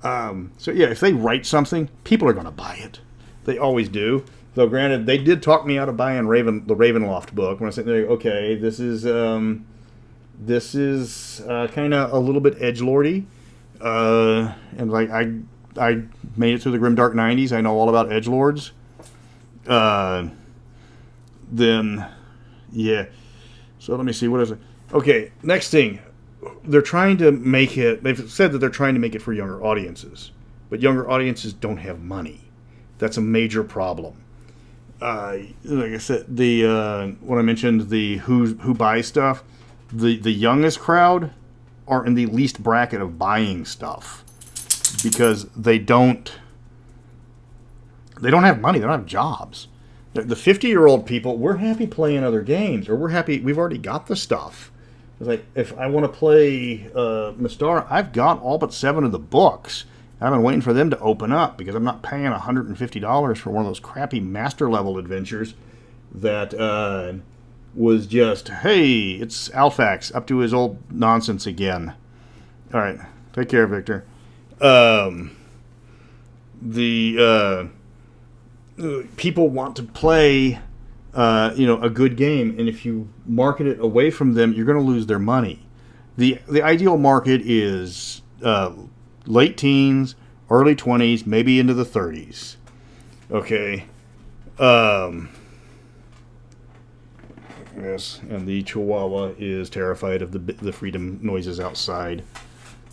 So yeah, if they write something, people are going to buy it. They always do. Though granted, they did talk me out of buying the Ravenloft book when I said, okay, this is kind of a little bit edgelordy, and like I made it through the Grimdark 90s. I know all about edgelords. Then yeah. So let me see, what is it? Okay, next thing. They're trying to make it. They've said that they're trying to make it for younger audiences, but younger audiences don't have money. That's a major problem. Like I said, when I mentioned the who buys stuff, the youngest crowd are in the least bracket of buying stuff because they don't have money. They don't have jobs. The 50-year-old people, we're happy playing other games, or we're happy we've already got the stuff. It's like, if I want to play Mystara, I've got all but 7 of the books. I've been waiting for them to open up because I'm not paying $150 for one of those crappy master level adventures that was just, hey, it's Alphax up to his old nonsense again. All right, take care, Victor. People want to play, a good game, and if you market it away from them, you're going to lose their money. The ideal market is late teens, early 20s, maybe into the 30s. Okay. Yes, and the Chihuahua is terrified of the freedom noises outside.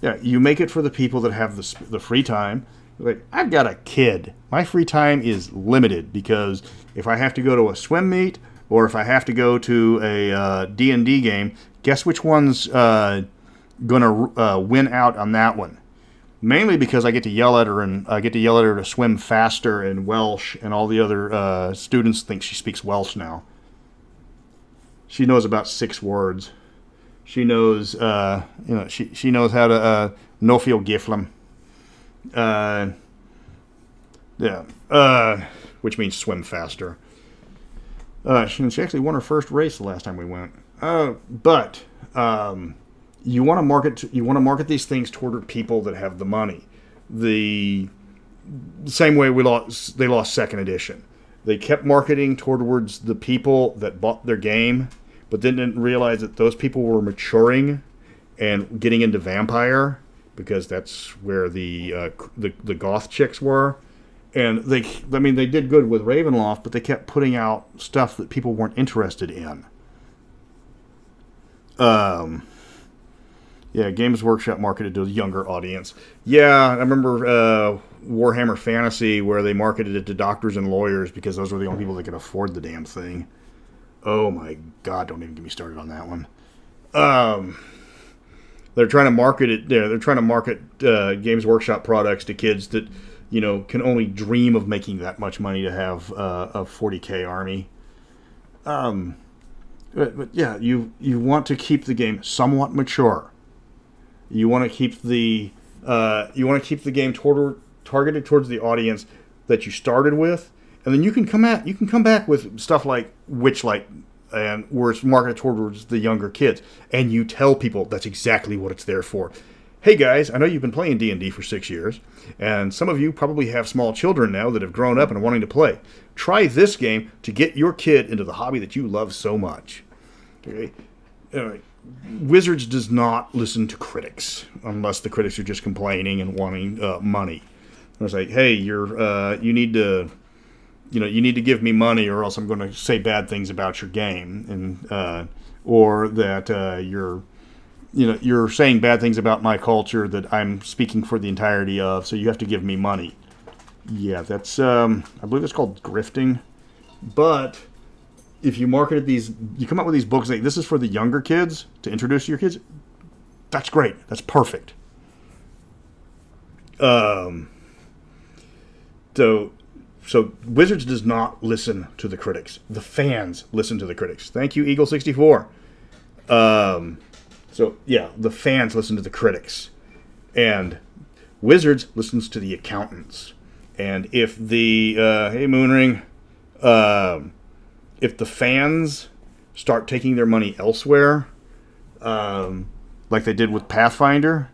Yeah, you make it for the people that have the free time. Like, I've got a kid. My free time is limited because if I have to go to a swim meet or if I have to go to a D&D game, guess which one's going to win out on that one? Mainly because I get to yell at her, and I get to yell at her to swim faster in Welsh, and all the other students think she speaks Welsh now. She knows about 6 words. She knows, she knows how to no feel giflem. Which means swim faster. She actually won her first race the last time we went. But you want to market these things toward people that have the money. The same way they lost second edition. They kept marketing towards the people that bought their game, but then didn't realize that those people were maturing and getting into Vampire, because that's where the goth chicks were. And they did good with Ravenloft, but they kept putting out stuff that people weren't interested in. Games Workshop marketed to a younger audience. Yeah, I remember Warhammer Fantasy, where they marketed it to doctors and lawyers because those were the only people that could afford the damn thing. Oh my God, don't even get me started on that one. They're trying to market it there. They're trying to market Games Workshop products to kids that, can only dream of making that much money to have a 40K army. But yeah, you want to keep the game somewhat mature. You want to keep the game targeted towards the audience that you started with, and then you can come back with stuff like Witchlight, and where it's marketed towards the younger kids, and you tell people that's exactly what it's there for. Hey guys, I know you've been playing D&D for 6 years, and some of you probably have small children now that have grown up and are wanting to play. Try this game to get your kid into the hobby that you love so much. Okay? Wizards does not listen to critics, unless the critics are just complaining and wanting money. It's like, hey, you need to give me money, or else I'm going to say bad things about your game, and or that you're saying bad things about my culture that I'm speaking for the entirety of, so you have to give me money. Yeah, that's I believe it's called grifting. But if you you come up with these books like this is for the younger kids to introduce to your kids, that's great. That's perfect. So Wizards does not listen to the critics. The fans listen to the critics. Thank you, Eagle64. So yeah, the fans listen to the critics, and Wizards listens to the accountants. And if the hey Moonring, if the fans start taking their money elsewhere, like they did with Pathfinder,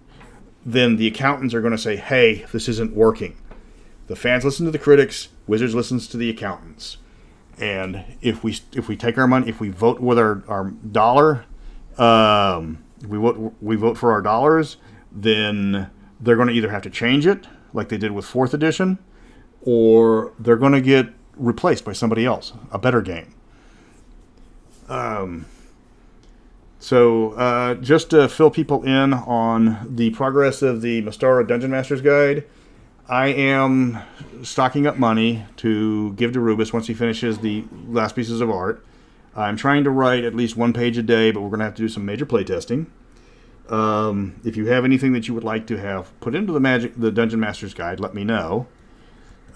then the accountants are going to say, hey, this isn't working. The fans listen to the critics, Wizards listens to the accountants. And if we take our money, if we vote with our dollar, we vote for our dollars, then they're going to either have to change it, like they did with 4th edition, or they're going to get replaced by somebody else, a better game. So just to fill people in on the progress of the Mystara Dungeon Master's Guide, I am stocking up money to give to Rubus once he finishes the last pieces of art. I'm trying to write at least 1 page a day, but we're going to have to do some major playtesting. If you have anything that you would like to have put into the Dungeon Master's Guide, let me know.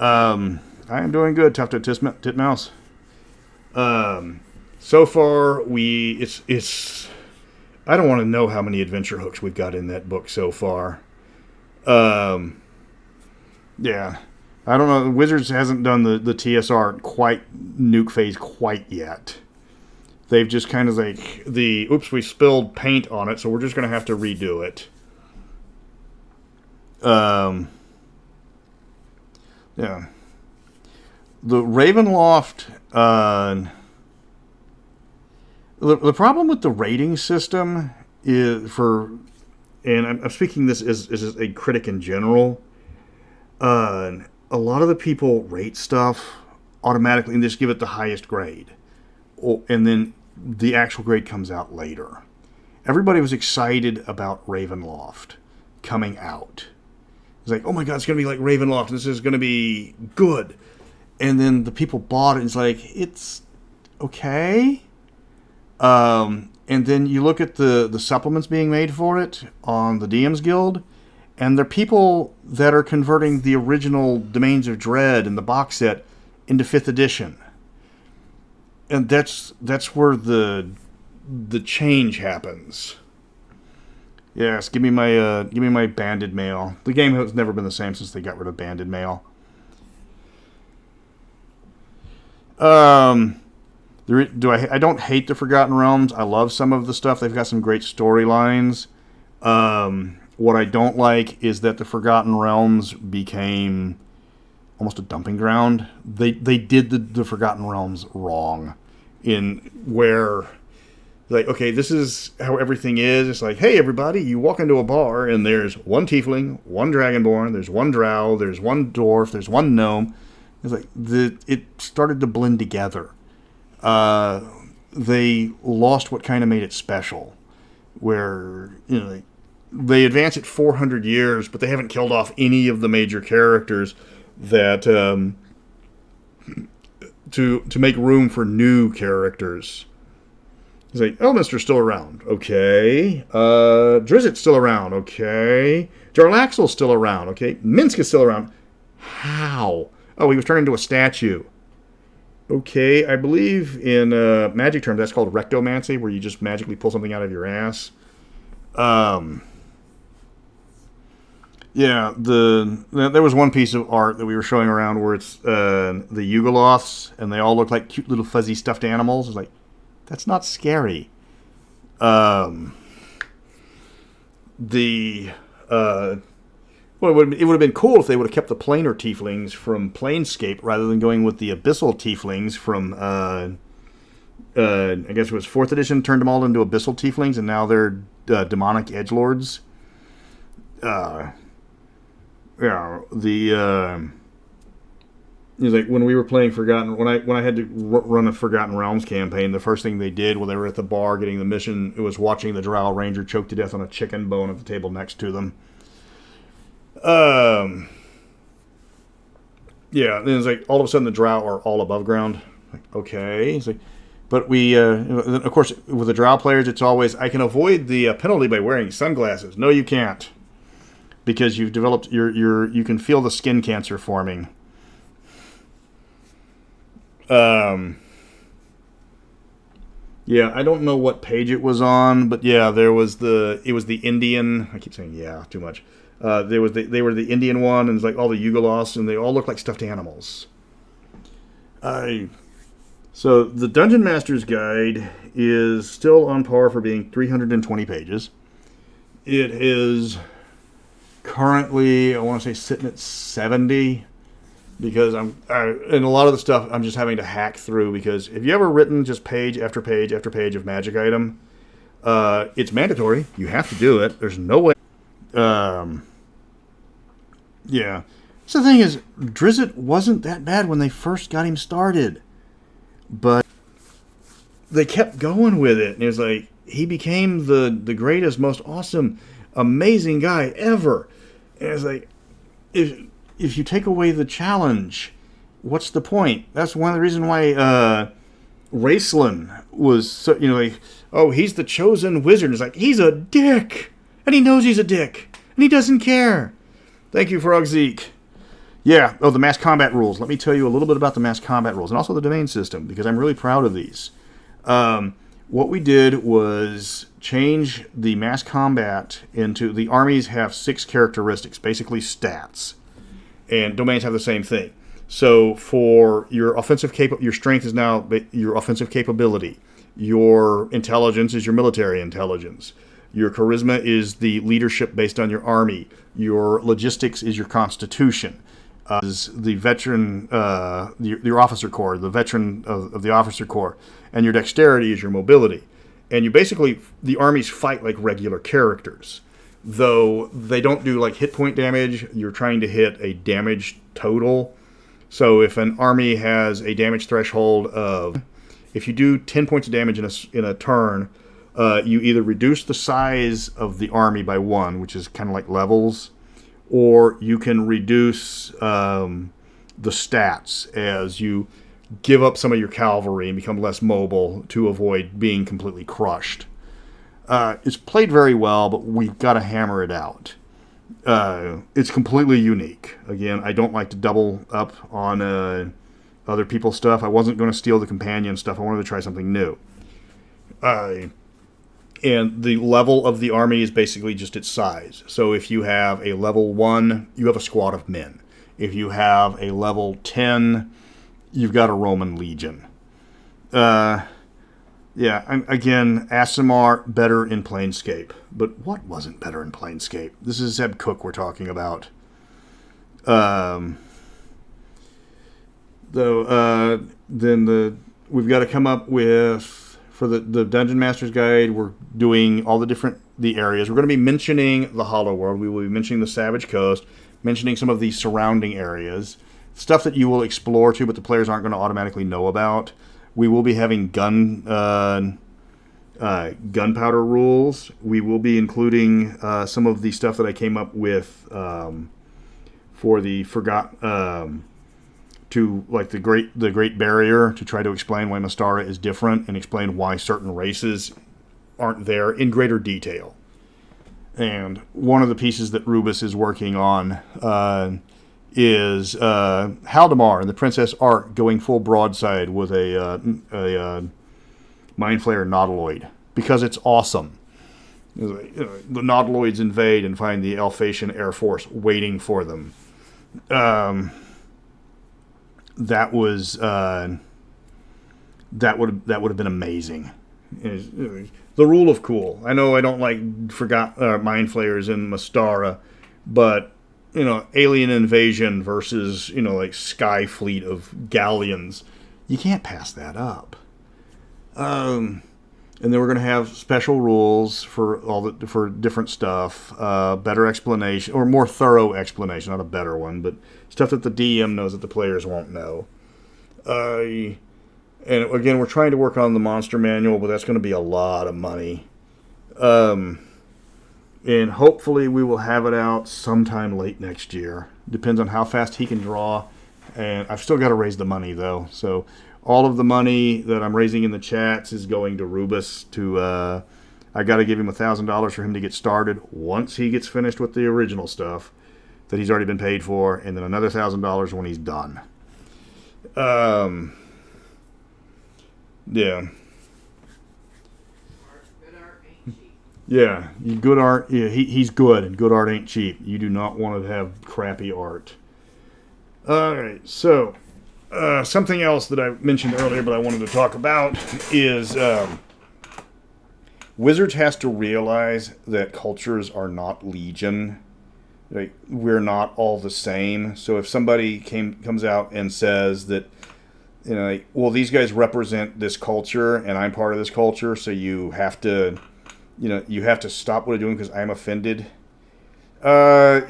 I am doing good, Tough Titmouse. So far, it's I don't want to know how many adventure hooks we've got in that book so far. Yeah. I don't know. Wizards hasn't done the TSR nuke phase quite yet. They've just kind of like we spilled paint on it, so we're just going to have to redo it. Yeah. The Ravenloft, the problem with the rating system is and I'm speaking this as a critic in general, a lot of the people rate stuff automatically and just give it the highest grade. And then the actual grade comes out later. Everybody was excited about Ravenloft coming out. It's like, oh my God, it's going to be like Ravenloft. This is going to be good. And then the people bought it, and it's like, it's okay. And then you look at the supplements being made for it on the DM's Guild, and they're people that are converting the original Domains of Dread and the box set into 5th edition. And that's where the change happens. Yes, give me my banded mail. The game has never been the same since they got rid of banded mail. I don't hate the Forgotten Realms. I love some of the stuff. They've got some great storylines. What I don't like is that the Forgotten Realms became almost a dumping ground. They did the Forgotten Realms wrong, in where, like, okay, this is how everything is. It's like, hey, everybody, you walk into a bar and there's one tiefling, one dragonborn, there's one drow, there's one dwarf, there's one gnome. It's like it started to blend together. They lost what kind of made it special, where, you know, they advance it 400 years, but they haven't killed off any of the major characters that to make room for new characters. He's like, Elminster's still around. Okay. Drizzt's still around. Okay. Jarlaxle's still around. Okay. Minsk is still around. How? Oh, he was turned into a statue. Okay. I believe in magic terms that's called rectomancy, where you just magically pull something out of your ass. Yeah, there was one piece of art that we were showing around where it's the Yugoloths, and they all look like cute little fuzzy stuffed animals. It's like, that's not scary. Well, it would have been cool if they would have kept the planar tieflings from Planescape rather than going with the abyssal tieflings from, I guess it was 4th edition, turned them all into abyssal tieflings, and now they're demonic edgelords. Like when we were playing Forgotten, when I had to run a Forgotten Realms campaign, the first thing they did when they were at the bar getting the mission, it was watching the Drow Ranger choke to death on a chicken bone at the table next to them. Yeah, and it's like all of a sudden the Drow are all above ground. Like, okay, it's like, but we, of course, with the Drow players, it's always, I can avoid the penalty by wearing sunglasses. No, you can't, because you've developed you can feel the skin cancer forming. Yeah, I don't know what page it was on, but yeah, it was the Indian. I keep saying yeah too much. They were the Indian one, and it's like all the Yugoloths, and they all look like stuffed animals. So the Dungeon Master's Guide is still on par for being 320 pages. It is currently, I want to say, sitting at 70. Because and a lot of the stuff I'm just having to hack through, because if you ever written just page after page after page of magic item, it's mandatory. You have to do it. There's no way. Yeah. So the thing is, Drizzt wasn't that bad when they first got him started, but they kept going with it, and it was like he became the greatest, most awesome, amazing guy ever. And it's like, if you take away the challenge, what's the point? That's one of the reasons why Raceland was so, like, oh, he's the chosen wizard. It's like, he's a dick, and he knows he's a dick, and he doesn't care. Thank you, Frog Zeke. Yeah, the mass combat rules. Let me tell you a little bit about the mass combat rules, and also the domain system, because I'm really proud of these. What we did was change the mass combat into, the armies have 6 characteristics, basically stats. And domains have the same thing. So for your offensive your strength is now your offensive capability. Your intelligence is your military intelligence. Your charisma is the leadership based on your army. Your logistics is your constitution. Is the veteran, your officer corps, the veteran of the officer corps. And your dexterity is your mobility. And you basically, the armies fight like regular characters. Though they don't do like hit point damage, you're trying to hit a damage total. So if an army has a damage threshold of, if you do 10 points of damage in a turn, you either reduce the size of the army by 1, which is kind of like levels, or you can reduce the stats as you give up some of your cavalry and become less mobile to avoid being completely crushed. It's played very well, but we've got to hammer it out. It's completely unique. Again, I don't like to double up on other people's stuff. I wasn't going to steal the companion stuff. I wanted to try something new. And the level of the army is basically just its size. So if you have a level 1, you have a squad of men. If you have a level 10, you've got a Roman legion. Again, Aasimar, better in Planescape. But what wasn't better in Planescape? This is Zeb Cook we're talking about. We've got to come up with... For the Dungeon Master's Guide, we're doing all the areas. We're going to be mentioning the Hollow World. We will be mentioning the Savage Coast, mentioning some of the surrounding areas, stuff that you will explore too, but the players aren't going to automatically know about. We will be having gunpowder rules. We will be including some of the stuff that I came up with for the to like the Great Barrier, to try to explain why Mystara is different and explain why certain races aren't there in greater detail. And one of the pieces that Rubus is working on is Haldemar and the Princess Ark going full broadside with a Mind Flayer Nautiloid, because it's awesome. The Nautiloids invade and find the Alphatian Air Force waiting for them. That would have been amazing. The rule of cool. I know I don't like Mind Flayers in Mystara, but alien invasion versus like Sky Fleet of galleons, you can't pass that up. And then we're going to have special rules for for different stuff, better explanation, or more thorough explanation, not a better one, but stuff that the DM knows that the players won't know. And again, we're trying to work on the monster manual, but that's going to be a lot of money. And hopefully we will have it out sometime late next year. Depends on how fast he can draw. And I've still got to raise the money, though. So all of the money that I'm raising in the chats is going to Rubus. I got to give him $1,000 for him to get started once he gets finished with the original stuff that he's already been paid for, and then another $1,000 when he's done. Yeah. Good art ain't cheap. Yeah, good art. Yeah, he's good, and good art ain't cheap. You do not want to have crappy art. All right, so something else that I mentioned earlier, but I wanted to talk about is Wizards has to realize that cultures are not Legion. Like, we're not all the same. So if somebody comes out and says that, well, these guys represent this culture and I'm part of this culture, so you have to stop what you're doing because I'm offended. Yeah,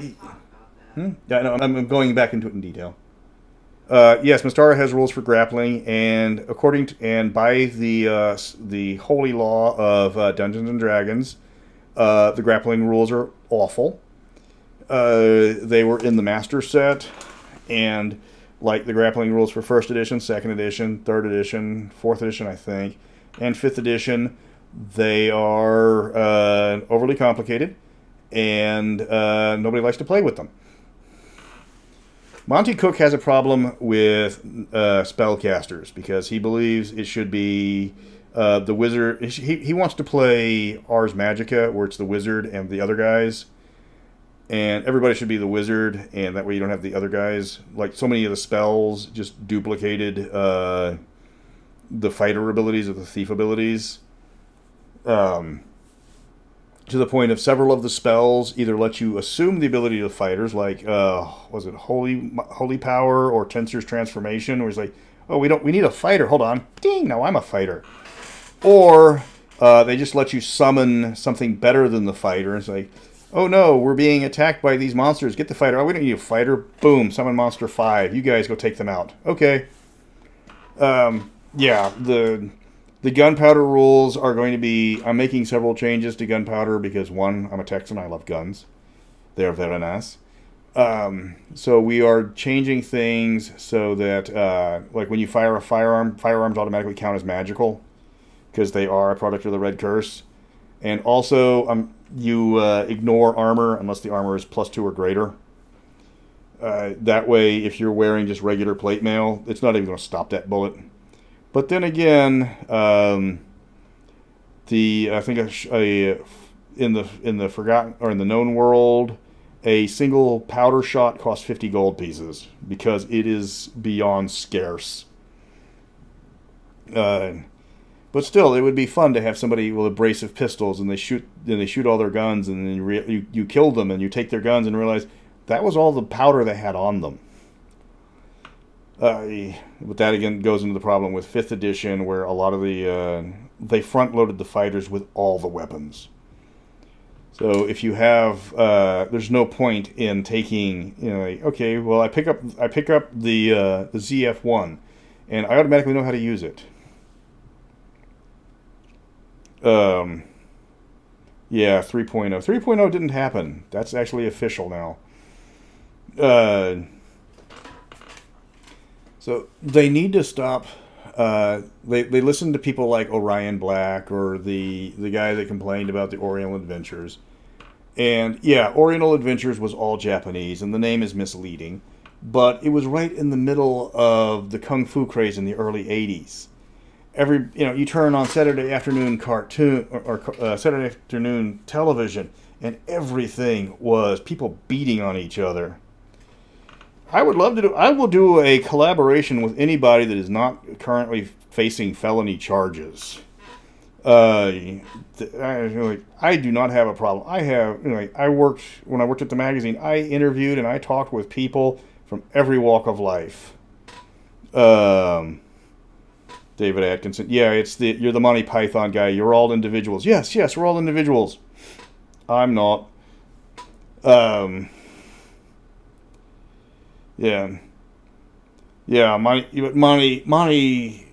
no, I'm going back into it in detail. Yes, Mystara has rules for grappling, and by the holy law of Dungeons and Dragons, the grappling rules are awful. They were in the master set, and like the grappling rules for 1st edition, 2nd edition, 3rd edition, 4th edition, I think, and 5th edition, they are overly complicated, and nobody likes to play with them. Monty Cook has a problem with spellcasters because he believes it should be the wizard. He wants to play Ars Magica, where it's the wizard and the other guys. And everybody should be the wizard, and that way you don't have the other guys. Like, so many of the spells just duplicated the fighter abilities or the thief abilities. To the point of several of the spells either let you assume the ability of fighters, like, was it Holy Power or Tensor's Transformation, where it's like, oh, we need a fighter. Hold on. Ding, now I'm a fighter. Or they just let you summon something better than the fighter. It's like, oh no, we're being attacked by these monsters. Get the fighter. Oh, we don't need a fighter. Boom, summon monster 5. You guys go take them out. Okay. Yeah, the gunpowder rules are going to be... I'm making several changes to gunpowder because, one, I'm a Texan. I love guns. They're very nice. So we are changing things so that, like when you fire a firearm, firearms automatically count as magical because they are a product of the Red Curse. And also, you ignore armor unless the armor is +2 or greater. That way, if you're wearing just regular plate mail, it's not even going to stop that bullet. But then again, I think in the forgotten or in the known world, a single powder shot costs 50 gold pieces because it is beyond scarce. But still, it would be fun to have somebody with a brace of pistols, and they shoot all their guns, and then you kill them, and you take their guns and realize that was all the powder they had on them. But that again goes into the problem with 5th edition, where a lot of they front loaded the fighters with all the weapons. So if you have, there's no point in taking, like, okay, well I pick up the ZF1, and I automatically know how to use it. Yeah, 3.0. 3.0 didn't happen. That's actually official now. So they need to stop. They listen to people like Orion Black or the guy that complained about the Oriental Adventures. And yeah, Oriental Adventures was all Japanese, and the name is misleading. But it was right in the middle of the Kung Fu craze in the early 80s. You turn on Saturday afternoon cartoon or Saturday afternoon television, and everything was people beating on each other. I would love to do. I will do a collaboration with anybody that is not currently facing felony charges. I do not have a problem. When I worked at the magazine, I interviewed and I talked with people from every walk of life. David Atkinson. Yeah, you're the Monty Python guy. You're all individuals. Yes, we're all individuals. I'm not. Yeah. Monty.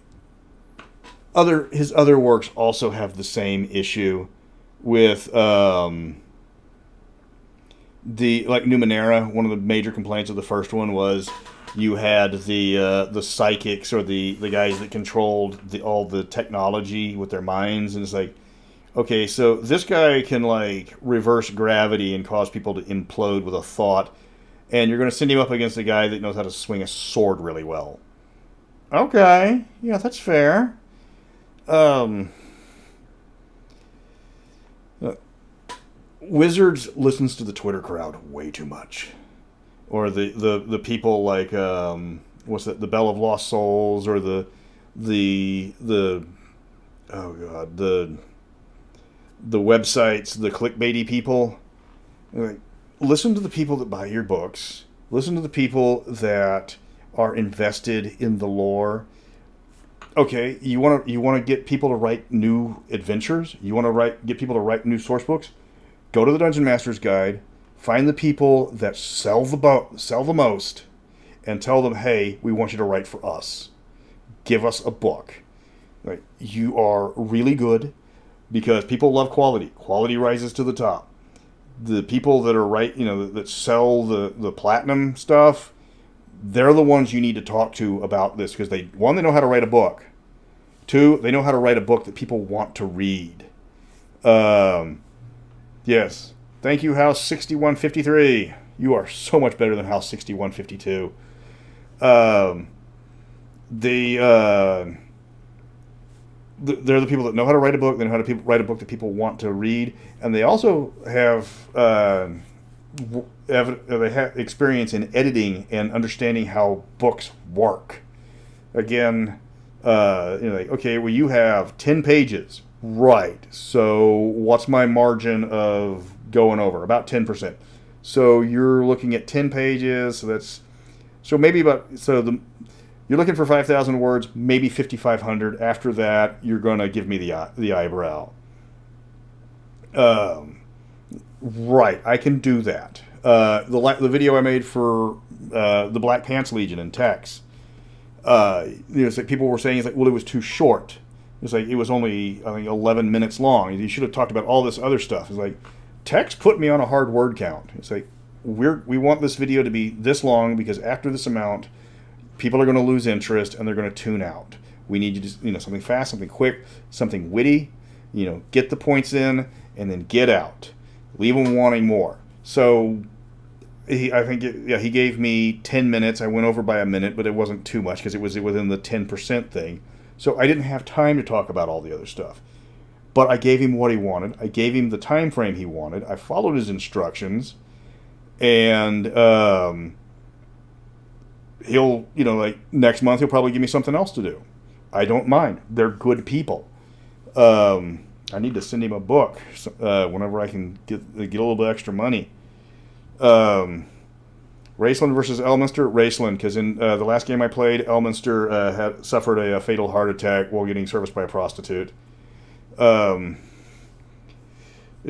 His other works also have the same issue with Numenera. One of the major complaints of the first one was you had the psychics or the guys that controlled all the technology with their minds, and it's like, okay, so this guy can like reverse gravity and cause people to implode with a thought, and you're going to send him up against a guy that knows how to swing a sword really well. Okay, yeah, that's fair. Wizards listens to the Twitter crowd way too much. Or the people like what's that? The Bell of Lost Souls, or the websites, the clickbaity people. Like, listen to the people that buy your books. Listen to the people that are invested in the lore. Okay, you want to get people to write new adventures. You want to get people to write new source books. Go to the Dungeon Master's Guide. Find the people that sell the most, and tell them, hey, we want you to write for us. Give us a book. Right? You are really good, because people love quality. Quality rises to the top. The people that are that sell the platinum stuff, they're the ones you need to talk to about this, because they know how to write a book. 2, they know how to write a book that people want to read. Yes. Thank you, House 6153. You are so much better than House 6152. They're the people that know how to write a book. They know how to write a book that people want to read, and they also have experience in editing and understanding how books work. Again, okay, well, you have 10 pages, right? So what's my margin of going over? About 10%. So you're looking at 10 pages. You're looking for 5,000 words, maybe 5,500. After that, you're going to give me the eyebrow. Right, I can do that. The video I made for the Black Pants Legion in Tex, it's like people were saying, it was too short. It's like it was only, I think, 11 minutes long. You should have talked about all this other stuff. It's like, Tex put me on a hard word count. It's like, we want this video to be this long, because after this amount, people are going to lose interest and they're going to tune out. We need you to, something fast, something quick, something witty. Get the points in and then get out. Leave them wanting more. So he gave me 10 minutes. I went over by a minute, but it wasn't too much because it was within the 10% thing. So I didn't have time to talk about all the other stuff. But I gave him what he wanted. I gave him the time frame he wanted. I followed his instructions, and he'll, like next month he'll probably give me something else to do. I don't mind. They're good people. I need to send him a book whenever I can get a little bit extra money. Raceland versus Elminster. Raceland, because in the last game I played, Elminster had suffered a fatal heart attack while getting serviced by a prostitute.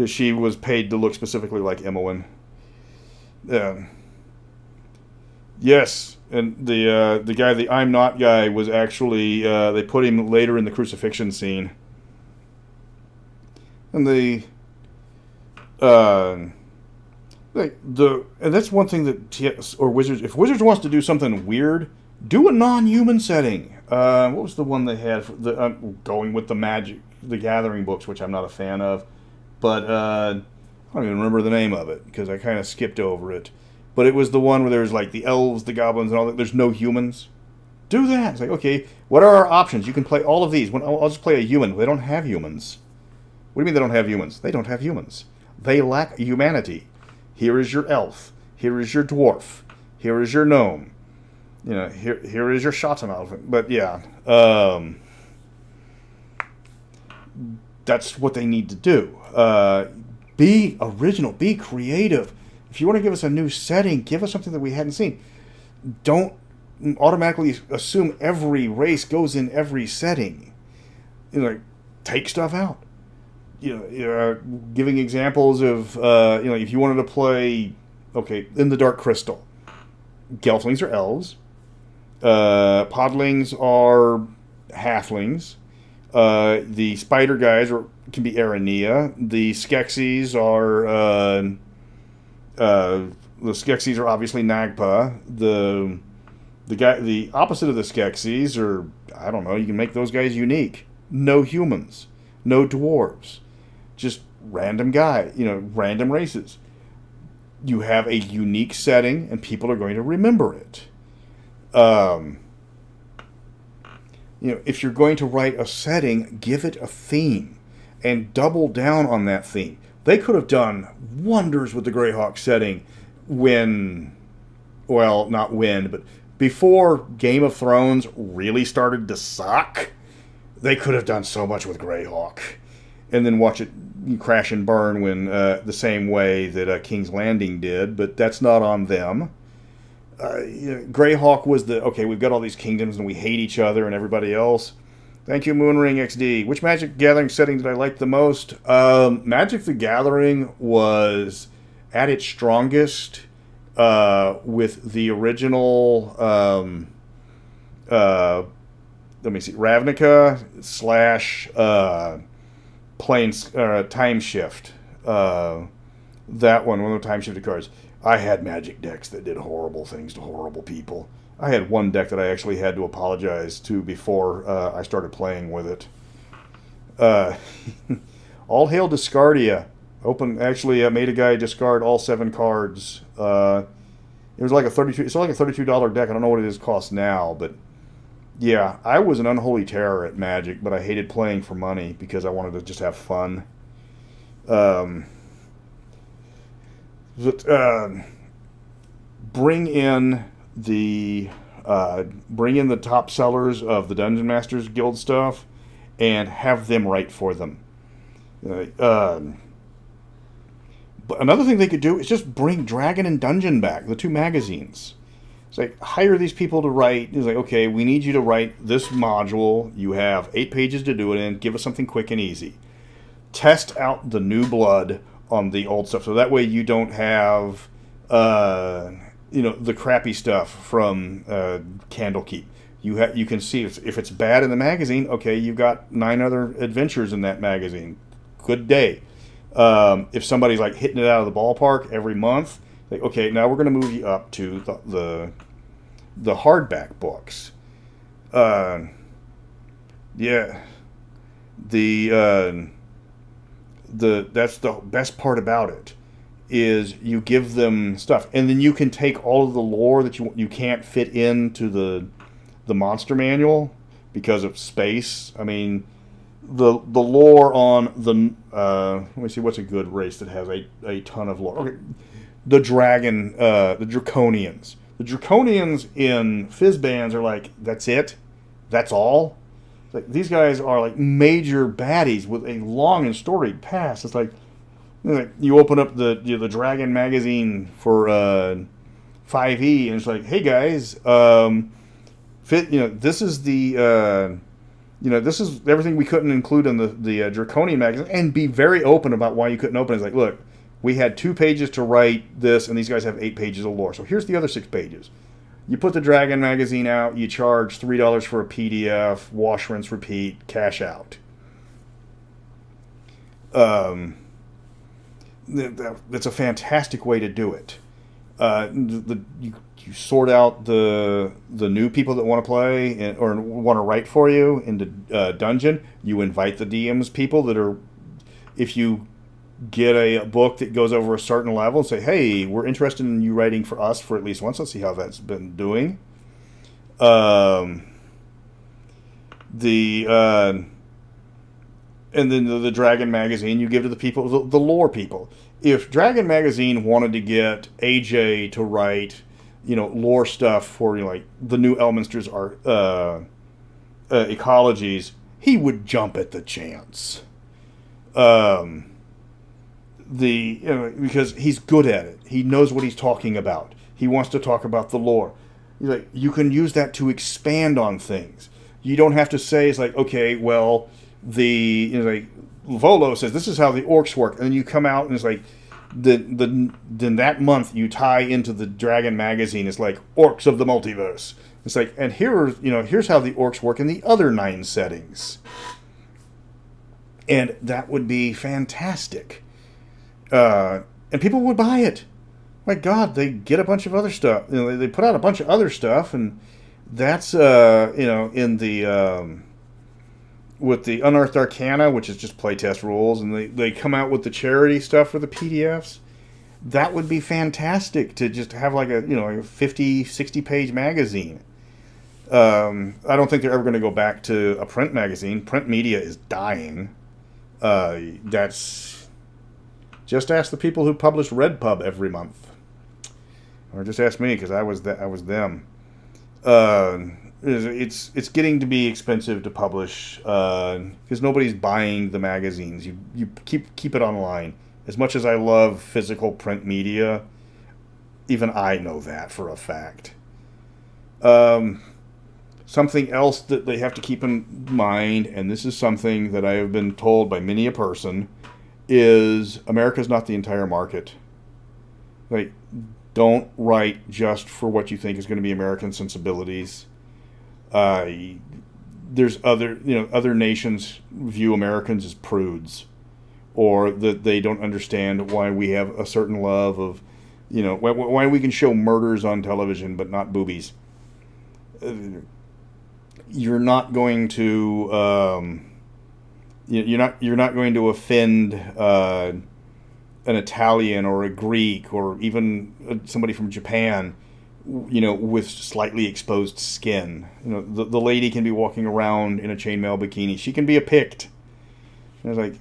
She was paid to look specifically like Emmeline. Yes, and the guy, the I'm not guy, was actually they put him later in the crucifixion scene. And and that's one thing that TS or Wizards, if Wizards wants to do something weird, do a non-human setting. What was the one they had for going with the Magic the Gathering books, which I'm not a fan of, but I don't even remember the name of it because I kind of skipped over it. But it was the one where there's like the elves, the goblins, and all that. There's no humans. Do that. It's like, okay, what are our options? You can play all of these. I'll just play a human. They don't have humans. What do you mean they don't have humans? They don't have humans. They lack humanity. Here is your elf. Here is your dwarf. Here is your gnome. Here is your Shottenelf. But yeah, that's what they need to do. Be original. Be creative. If you want to give us a new setting, give us something that we hadn't seen. Don't automatically assume every race goes in every setting. Take stuff out. Giving examples of, if you wanted to play, in the Dark Crystal, Gelflings are elves, Podlings are halflings, the Spider guys can be Aranea, the Skeksis are, obviously Nagpa, the opposite of the Skeksis are, I don't know, you can make those guys unique. No humans, no dwarves. Just random random races. You have a unique setting, and people are going to remember it. If you're going to write a setting, give it a theme, and double down on that theme. They could have done wonders with the Greyhawk setting not when, but before Game of Thrones really started to suck. They could have done so much with Greyhawk. And then watch it crash and burn when the same way that King's Landing did, but that's not on them. Greyhawk was we've got all these kingdoms and we hate each other and everybody else. Thank you, Moonring XD. Which Magic Gathering setting did I like the most? Magic the Gathering was at its strongest with the original let me see, Ravnica / Time Shift. That one of the time shifted cards. I had Magic decks that did horrible things to horrible people. I had one deck that I actually had to apologize to before I started playing with it. All hail Discardia. Made a guy discard all 7 cards. It was like it's like a $32 deck. I don't know what it is cost now, but yeah, I was an unholy terror at Magic, but I hated playing for money because I wanted to just have fun. Bring in the top sellers of the Dungeon Masters Guild stuff and have them write for them. But another thing they could do is just bring Dragon and Dungeon back, the 2 magazines. It's like, hire these people to write. It's like, okay, we need you to write this module. You have 8 pages to do it in. Give us something quick and easy. Test out the new blood on the old stuff, so that way you don't have, the crappy stuff from Candlekeep. You can see if it's bad in the magazine. Okay, you've got 9 other adventures in that magazine. Good day. If somebody's like hitting it out of the ballpark every month. Like, okay, now we're going to move you up to the hardback books. That's the best part about it, is you give them stuff, and then you can take all of the lore that you can't fit into the monster manual because of space. I mean, the lore on the let me see what's a good race that has a ton of lore. Okay, the dragon, the Draconians. The Draconians in Fizzbands are like, that's it, that's all. Like, these guys are like major baddies with a long and storied past. It's like you open up the Dragon magazine for 5e, and it's like, hey guys, this is the this is everything we couldn't include in the Draconian magazine, and be very open about why you couldn't open it. It's like, look, we had 2 pages to write this, and these guys have 8 pages of lore. So here's the other 6 pages. You put the Dragon magazine out, you charge $3 for a PDF, wash, rinse, repeat, cash out. That's a fantastic way to do it. You sort out the new people that want to play or want to write for you into Dungeon. You invite the DM's people that are, if you get a book that goes over a certain level, and say, hey, we're interested in you writing for us for at least once. Let's see how that's been doing. And then the Dragon magazine you give to the people, the lore people. If Dragon magazine wanted to get AJ to write, lore stuff for like the new Elminster's ecologies, he would jump at the chance. Because he's good at it. He knows what he's talking about. He wants to talk about the lore. He's like, you can use that to expand on things. You don't have to say, it's like, okay, well, like Volo says this is how the orcs work, and then you come out and it's like then that month you tie into the Dragon magazine. It's like orcs of the multiverse. It's like, and here's how the orcs work in the other 9 settings, and that would be fantastic. And people would buy it. My God, they get a bunch of other stuff. They put out a bunch of other stuff, and that's in the with the Unearthed Arcana, which is just playtest rules, and they come out with the charity stuff for the PDFs. That would be fantastic to just have like a 50, 60 page magazine. I don't think they're ever going to go back to a print magazine. Print media is dying. That's just ask the people who publish Redpub every month, or just ask me, because I was them. It's getting to be expensive to publish because nobody's buying the magazines. You keep it online. As much as I love physical print media, even I know that for a fact. Something else that they have to keep in mind, and this is something that I have been told by many a person, is America's not the entire market. Like, don't write just for what you think is going to be American sensibilities. There's other nations view Americans as prudes, or that they don't understand why we have a certain love of, why we can show murders on television but not boobies. You're not going to you're not going to offend an Italian or a Greek or even somebody from Japan, with slightly exposed skin. The lady can be walking around in a chainmail bikini. She can be a Pict. It's like,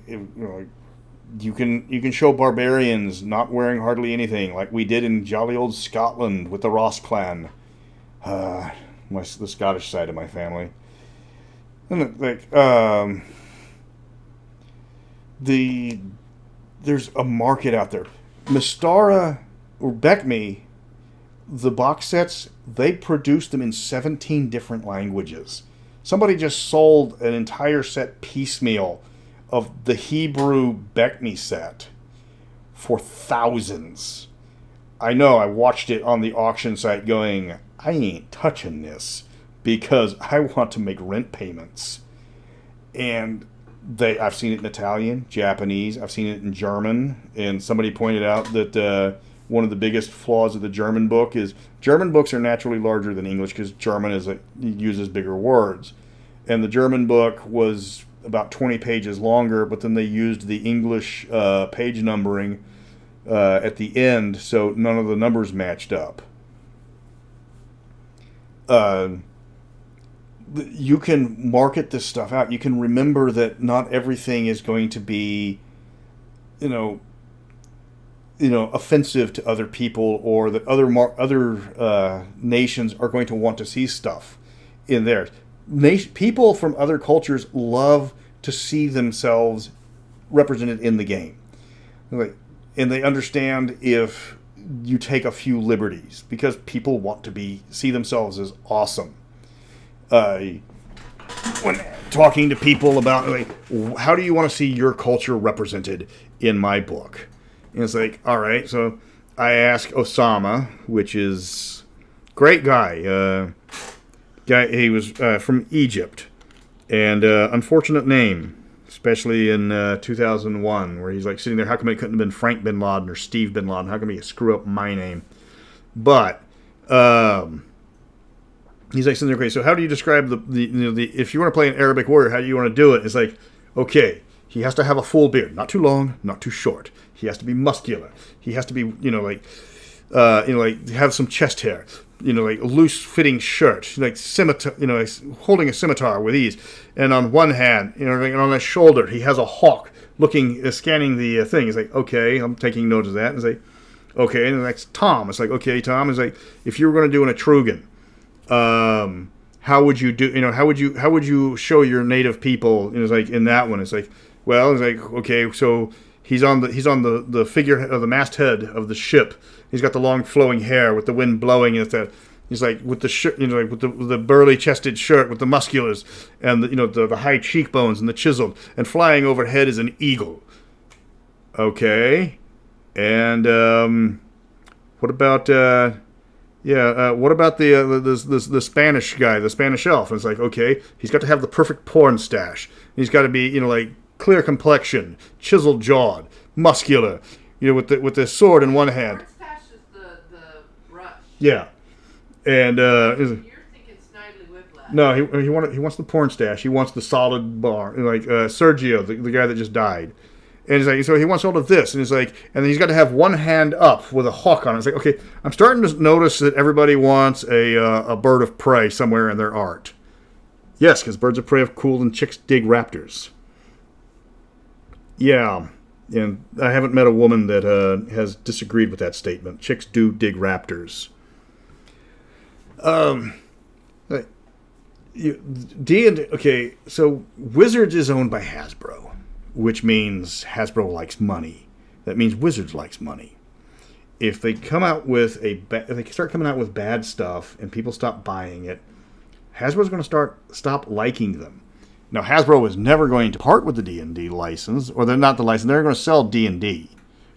you can show barbarians not wearing hardly anything, like we did in jolly old Scotland with the Ross clan, the Scottish side of my family. And there's a market out there. Mystara or Beckme, the box sets, they produced them in 17 different languages. Somebody just sold an entire set piecemeal of the Hebrew Beckme set for thousands. I know, I watched it on the auction site going, I ain't touching this because I want to make rent payments. And I've seen it in Italian, Japanese, I've seen it in German, and somebody pointed out that one of the biggest flaws of the German book is German books are naturally larger than English because German uses bigger words. And the German book was about 20 pages longer, but then they used the English page numbering at the end, so none of the numbers matched up. you can market this stuff out. You can remember that not everything is going to be, you know, offensive to other people, or that other nations are going to want to see stuff in theirs. People from other cultures love to see themselves represented in the game, and they understand if you take a few liberties, because people want to see themselves as awesome. When talking to people about how do you want to see your culture represented in my book, and it's like, all right, so I ask Osama, which is great guy. He was from Egypt, and unfortunate name, especially in 2001, where he's like sitting there. How come it couldn't have been Frank Bin Laden or Steve Bin Laden? How come he screw up my name? But he's like sitting there. Okay, so how do you describe the if you want to play an Arabic warrior, how do you want to do it? It's like, okay, he has to have a full beard, not too long, not too short. He has to be muscular. He has to be have some chest hair. Like a loose-fitting shirt, like scimitar, like holding a scimitar with ease. And on one hand, and on his shoulder, he has a hawk looking, scanning the thing. He's like, okay, I'm taking note of that. And it's like, okay. And the next Tom, it's like, okay, Tom. It's like, if you were going to do an Etrugan, how would you do? How would you show your native people? And it's like in that one, it's like, well, it's like, okay, so he's on the figure of the masthead of the ship. He's got the long flowing hair with the wind blowing. And he's like with the shirt, with the burly chested shirt with the musculars and the high cheekbones and the chiseled, and flying overhead is an eagle. Okay, and what about what about the Spanish guy, the Spanish elf? And it's like, okay, he's got to have the perfect porn stash. He's got to be like clear complexion, chiseled jawed, muscular, with the sword in one hand. Yeah, and you're thinking Snidely Whiplash. No, he wants the porn stash. He wants the solid bar, like Sergio, the guy that just died, and he's like, so he wants all of this, and he's like, and he's got to have one hand up with a hawk on it. It's like, okay, I'm starting to notice that everybody wants a bird of prey somewhere in their art. Yes, because birds of prey are cool and chicks dig raptors. Yeah, and I haven't met a woman that has disagreed with that statement. Chicks do dig raptors. Okay, so Wizards is owned by Hasbro, which means Hasbro likes money. That means Wizards likes money. If they come out with if they start coming out with bad stuff and people stop buying it, Hasbro's going to stop liking them. Now, Hasbro is never going to part with the D&D license, or they're not the license. They're going to sell D&D.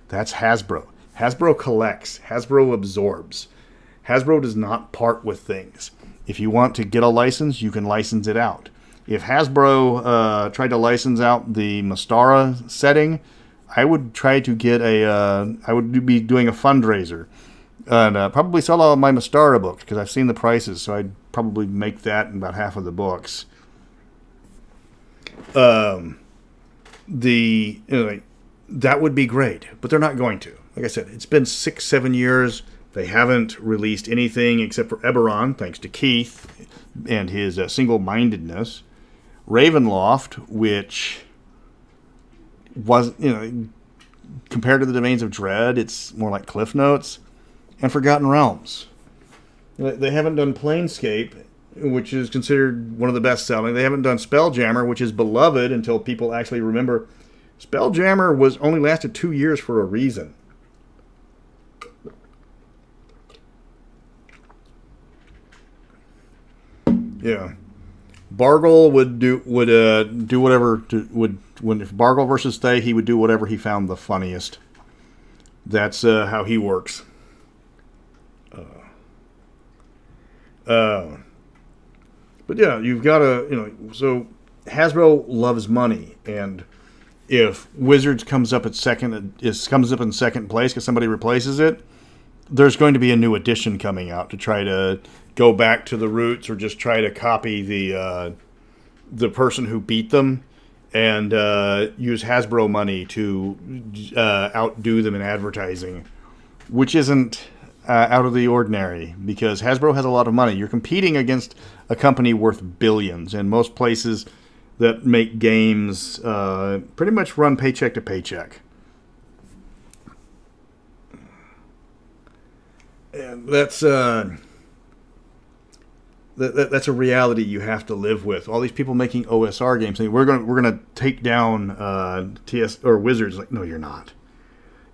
That's Hasbro. Hasbro collects. Hasbro absorbs. Hasbro does not part with things. If you want to get a license, you can license it out. If Hasbro tried to license out the Mystara setting, I would try to get I would be doing a fundraiser and probably sell all of my Mystara books, because I've seen the prices, so I'd probably make that in about half of the books. That would be great, but they're not going to. Like I said, it's been 6-7 years. They haven't released anything except for Eberron, thanks to Keith and his single-mindedness. Ravenloft, which was, compared to the Domains of Dread, it's more like Cliff Notes. And Forgotten Realms. They haven't done Planescape, which is considered one of the best-selling. They haven't done Spelljammer, which is beloved until people actually remember. Spelljammer was only lasted 2 years for a reason. Yeah, Bargle would do whatever if Bargle versus Thay, he would do whatever he found the funniest. That's how he works. But yeah, you've got to so Hasbro loves money, and if Wizards comes up in second place because somebody replaces it, there's going to be a new edition coming out to try to go back to the roots, or just try to copy the person who beat them, and use Hasbro money to outdo them in advertising, which isn't out of the ordinary because Hasbro has a lot of money. You're competing against a company worth billions, and most places that make games pretty much run paycheck to paycheck. And that's that's a reality you have to live with. All these people making OSR games saying we're gonna take down TS or Wizards. Like, no, you're not.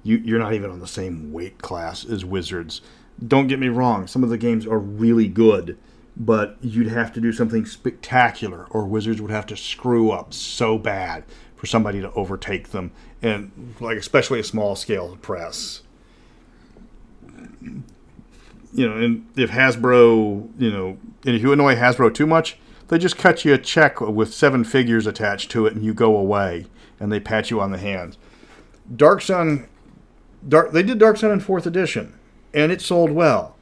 You're not even on the same weight class as Wizards. Don't get me wrong. Some of the games are really good, but you'd have to do something spectacular, or Wizards would have to screw up so bad for somebody to overtake them, and like especially a small scale press. And if Hasbro, and if you annoy Hasbro too much, they just cut you a check with 7 figures attached to it, and you go away, and they pat you on the hands. They did Dark Sun in 4th edition, and it sold well.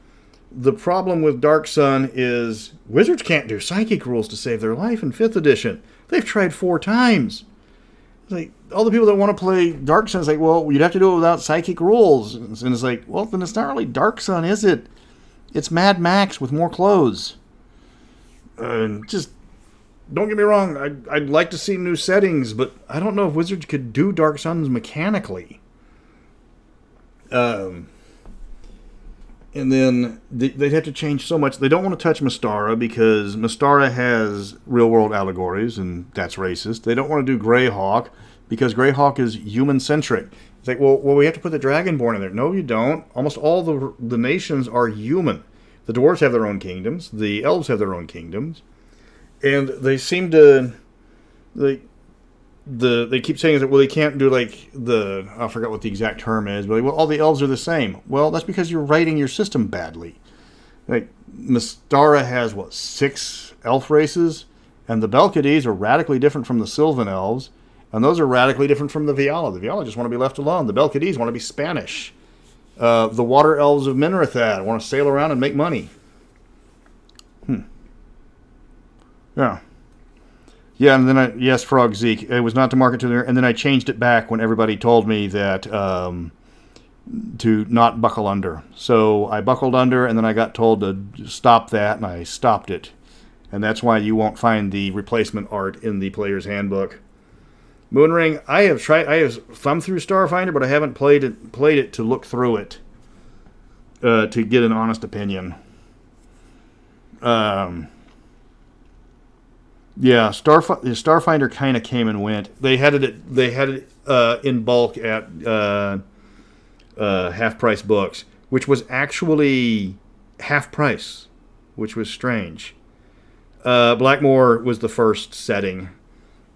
The problem with Dark Sun is Wizards can't do psychic rules to save their life in 5th edition. They've tried 4 times. It's like, all the people that want to play Dark Sun is like, well, you'd have to do it without psychic rules. And it's like, well, then it's not really Dark Sun, is it? It's Mad Max with more clothes. Just don't get me wrong. I'd like to see new settings, but I don't know if Wizards could do Dark Suns mechanically. And then they'd have to change so much. They don't want to touch Mystara because Mystara has real-world allegories, and that's racist. They don't want to do Greyhawk because Greyhawk is human-centric. It's like, well, we have to put the Dragonborn in there. No, you don't. Almost all the nations are human. The dwarves have their own kingdoms. The elves have their own kingdoms. And they seem to... They keep saying that, well, they can't do I forgot what the exact term is, but all the elves are the same. Well, that's because you're writing your system badly. Like, Mystara has, 6 elf races, and the Belkades are radically different from the Sylvan elves, and those are radically different from the Viala. The Viala just want to be left alone. The Belkades want to be Spanish. The water elves of Minrathad want to sail around and make money. Yeah. Yeah, and then yes, Frog Zeke. It was not to market to there, and then I changed it back when everybody told me that to not buckle under. So I buckled under, and then I got told to stop that, and I stopped it. And that's why you won't find the replacement art in the player's handbook. Moonring, I have thumbed through Starfinder, but I haven't played it to look through it to get an honest opinion. Yeah, Starfinder kind of came and went. They had it in bulk at half price books, which was actually half price, which was strange. Blackmoor was the first setting.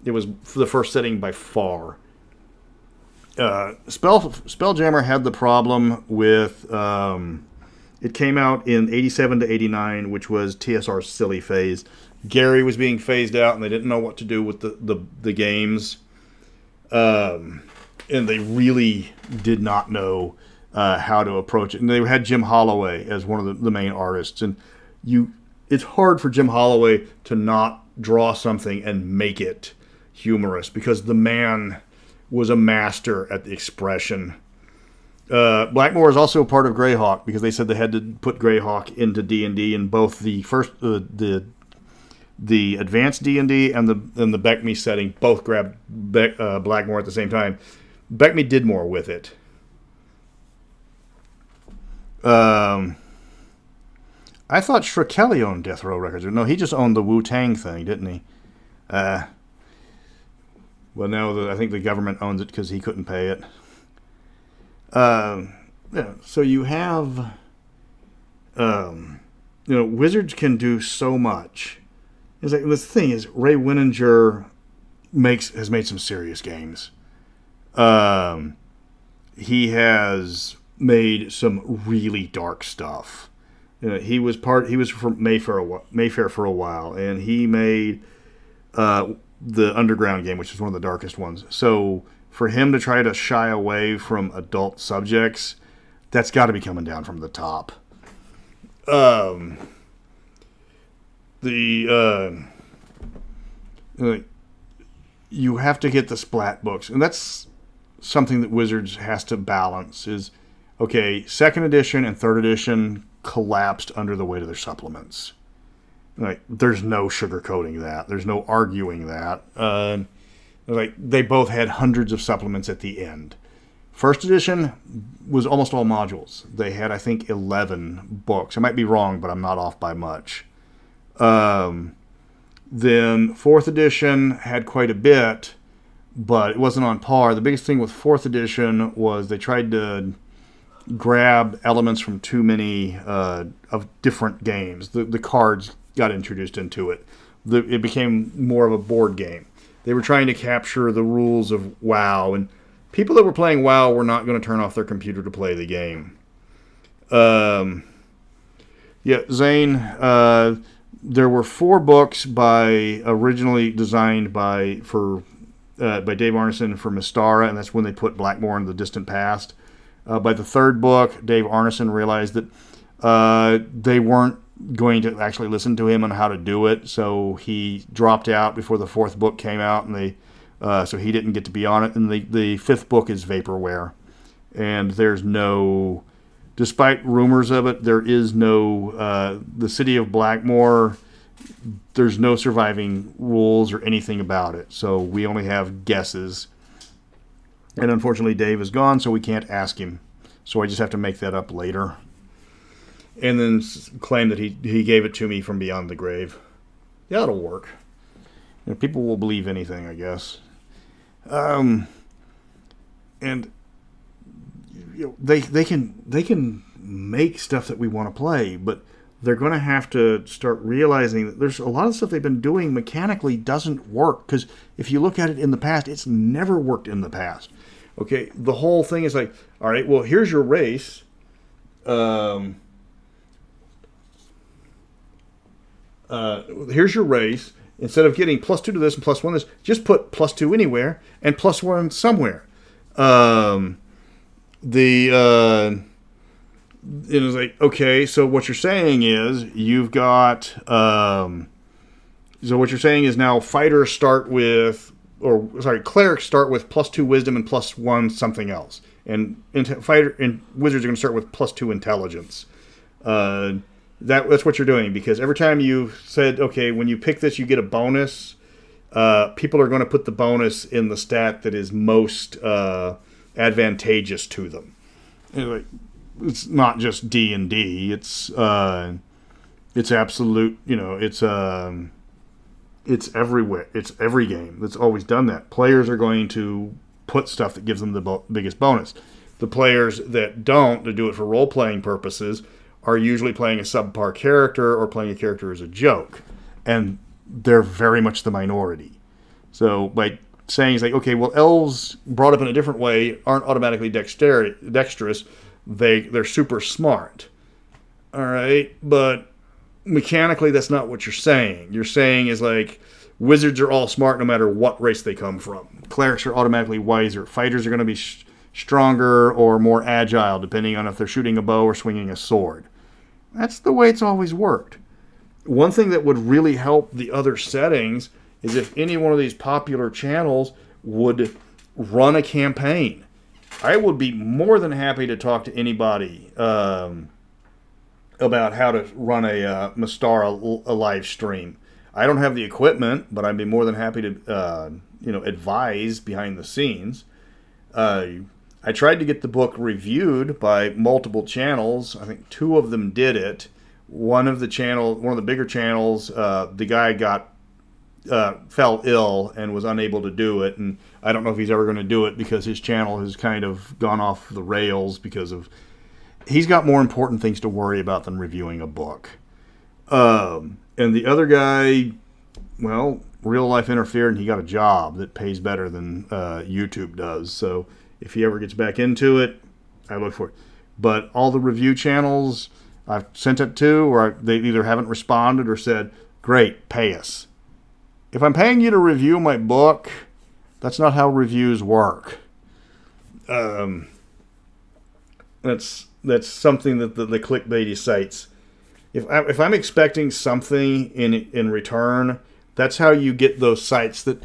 It was the first setting by far. Spelljammer had the problem with it came out in 87 to 89, which was TSR's silly phase. Gary was being phased out, and they didn't know what to do with the games. And they really did not know how to approach it. And they had Jim Holloway as one of the main artists. And it's hard for Jim Holloway to not draw something and make it humorous because the man was a master at the expression. Blackmoor is also part of Greyhawk because they said they had to put Greyhawk into D&D, and both the first the advanced D&D and the Beckme setting both grabbed Blackmoor at the same time. Beckme did more with it. I thought Shrekeli owned Death Row Records. No, he just owned the Wu-Tang thing, didn't he? Well, now I think the government owns it because he couldn't pay it. Yeah, so you have, Wizards can do so much. It's like the thing is, Ray Winninger has made some serious games. He has made some really dark stuff. He was from Mayfair for a while, and he made the Underground game, which is one of the darkest ones. So for him to try to shy away from adult subjects, that's got to be coming down from the top. You have to get the splat books, and that's something that Wizards has to balance. Is Okay, second edition and third edition collapsed under the weight of their supplements. Like, there's no sugarcoating that. There's no arguing that. Like, they both had hundreds of supplements at the end. First edition was almost all modules. They had, I think, 11 books. I might be wrong, but I'm not off by much. Then fourth edition had quite a bit, but it wasn't on par. The biggest thing with fourth edition was they tried to grab elements from too many of different games. The cards got introduced into it. It became more of a board game. They were trying to capture the rules of WoW, and people that were playing WoW were not going to turn off their computer to play the game. Zane, there were 4 books originally designed by Dave Arneson for Mystara, and that's when they put Blackmoor in the distant past. By the third book, Dave Arneson realized that they weren't going to actually listen to him on how to do it, so he dropped out before the 4th book came out, and so he didn't get to be on it. And the 5th book is vaporware, and there's no, despite rumors of it, there is no, the city of Blackmoor, there's no surviving rules or anything about it, so we only have guesses. And unfortunately Dave is gone, so we can't ask him, so I just have to make that up later. And then claim that he gave it to me from beyond the grave. Yeah, that'll work. People will believe anything, I guess. And they can make stuff that we want to play, but they're going to have to start realizing that there's a lot of stuff they've been doing mechanically doesn't work. Because if you look at it in the past, it's never worked in the past. Okay, the whole thing is like, all right, well, here's your race. Here's your race. Instead of getting +2 to this and +1 to this, just put +2 anywhere and +1 somewhere. It was like, okay, so what you're saying is you've got. So what you're saying is now fighters start with, clerics start with +2 wisdom and +1 something else, and wizards are going to start with +2 intelligence. That's what you're doing, because every time you said, okay, when you pick this, you get a bonus. People are going to put the bonus in the stat that is most advantageous to them. Anyway, it's not just D&D. It's absolute. It's everywhere. It's every game that's always done that. Players are going to put stuff that gives them the biggest bonus. The players that don't, to do it for role-playing purposes, are usually playing a subpar character or playing a character as a joke. And they're very much the minority. So by saying, it's like, okay, well, elves brought up in a different way aren't automatically dexterous. They're super smart. All right, but mechanically that's not what you're saying. You're saying is like, wizards are all smart no matter what race they come from. Clerics are automatically wiser. Fighters are going to be stronger or more agile, depending on if they're shooting a bow or swinging a sword. That's the way it's always worked. One thing that would really help the other settings is if any one of these popular channels would run a campaign. I would be more than happy to talk to anybody about how to run a Mystara live stream. I don't have the equipment, but I'd be more than happy to advise behind the scenes. I tried to get the book reviewed by multiple channels. I think 2 of them did it. One of the bigger channels, the guy fell ill and was unable to do it. And I don't know if he's ever going to do it because his channel has kind of gone off the rails because of he's got more important things to worry about than reviewing a book. And the other guy, well, real life interfered and he got a job that pays better than YouTube does. So if he ever gets back into it, I look for it. But all the review channels I've sent it to, or they either haven't responded or said, great, pay us. If I'm paying you to review my book, that's not how reviews work. That's something that the clickbaity sites. If I'm expecting something in return, that's how you get those sites that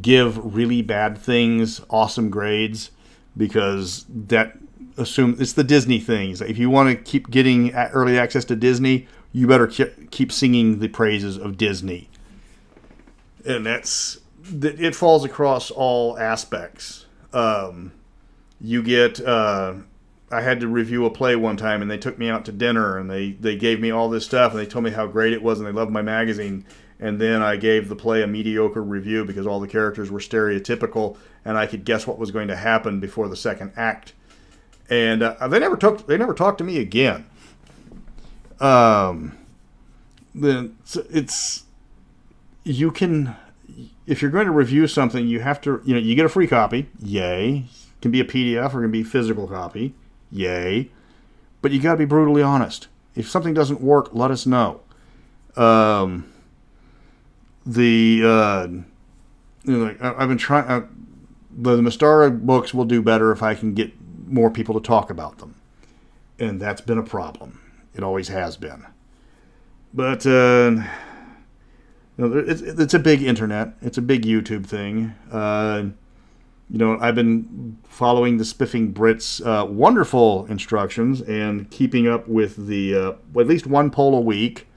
give really bad things awesome grades, because that assume it's the Disney things. If you want to keep getting early access to Disney, you better keep singing the praises of Disney. And it falls across all aspects. You get, I had to review a play one time, and they took me out to dinner, and they gave me all this stuff, and they told me how great it was, and they loved my magazine. And then I gave the play a mediocre review because all the characters were stereotypical, and I could guess what was going to happen before the second act. And they never talked to me again. You can, if you're going to review something, you have to, you get a free copy, yay. It can be a PDF or it can be a physical copy, yay. But you got to be brutally honest. If something doesn't work, let us know. I've been trying. The Mystara books will do better if I can get more people to talk about them, and that's been a problem. It always has been. But it's a big internet. It's a big YouTube thing. I've been following the Spiffing Brits' wonderful instructions and keeping up with the at least one poll a week,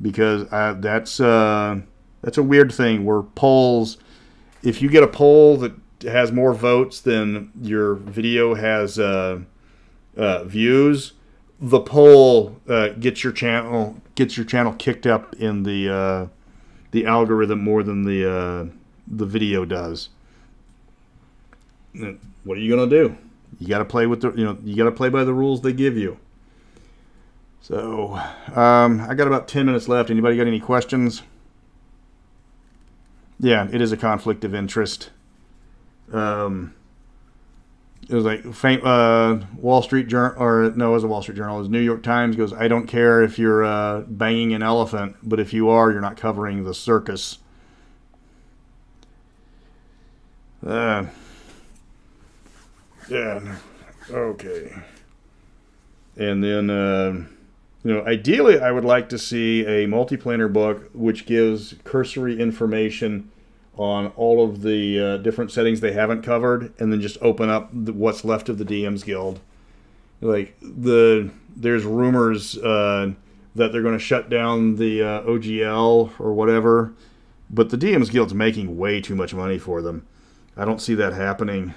because that's a weird thing where polls, if you get a poll that has more votes than your video has views, the poll gets your channel kicked up in the algorithm more than the video does. What are you gonna do? You got to play with you got to play by the rules they give you. So I got about 10 minutes left. Anybody got any questions? Yeah, it is a conflict of interest. It was like Wall Street Journal, or no, it was a Wall Street Journal. It was New York Times goes, I don't care if you're banging an elephant, but if you are, you're not covering the circus. Yeah, okay. And then, ideally, I would like to see a multiplanar book which gives cursory information on all of the different settings they haven't covered, and then just open up what's left of the DM's Guild. Like there's rumors that they're going to shut down the OGL or whatever, but the DM's Guild's making way too much money for them. I don't see that happening.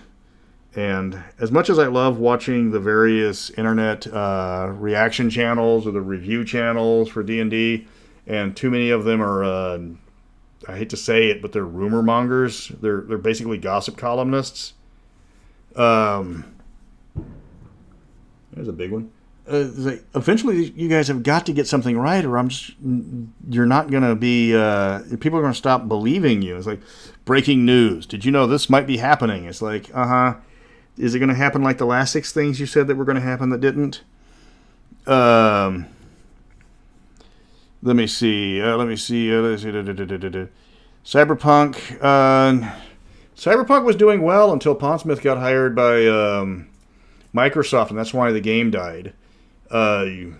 And as much as I love watching the various internet reaction channels or the review channels for D&D, and too many of them are, I hate to say it, but they're rumor mongers. They're basically gossip columnists. There's a big one. Eventually, you guys have got to get something right, or you're not going to be, people are going to stop believing you. It's like, breaking news. Did you know this might be happening? It's like, Is it going to happen like the last 6 things you said that were going to happen that didn't? Let me see. Cyberpunk. Cyberpunk was doing well until Pondsmith got hired by Microsoft, and that's why the game died. I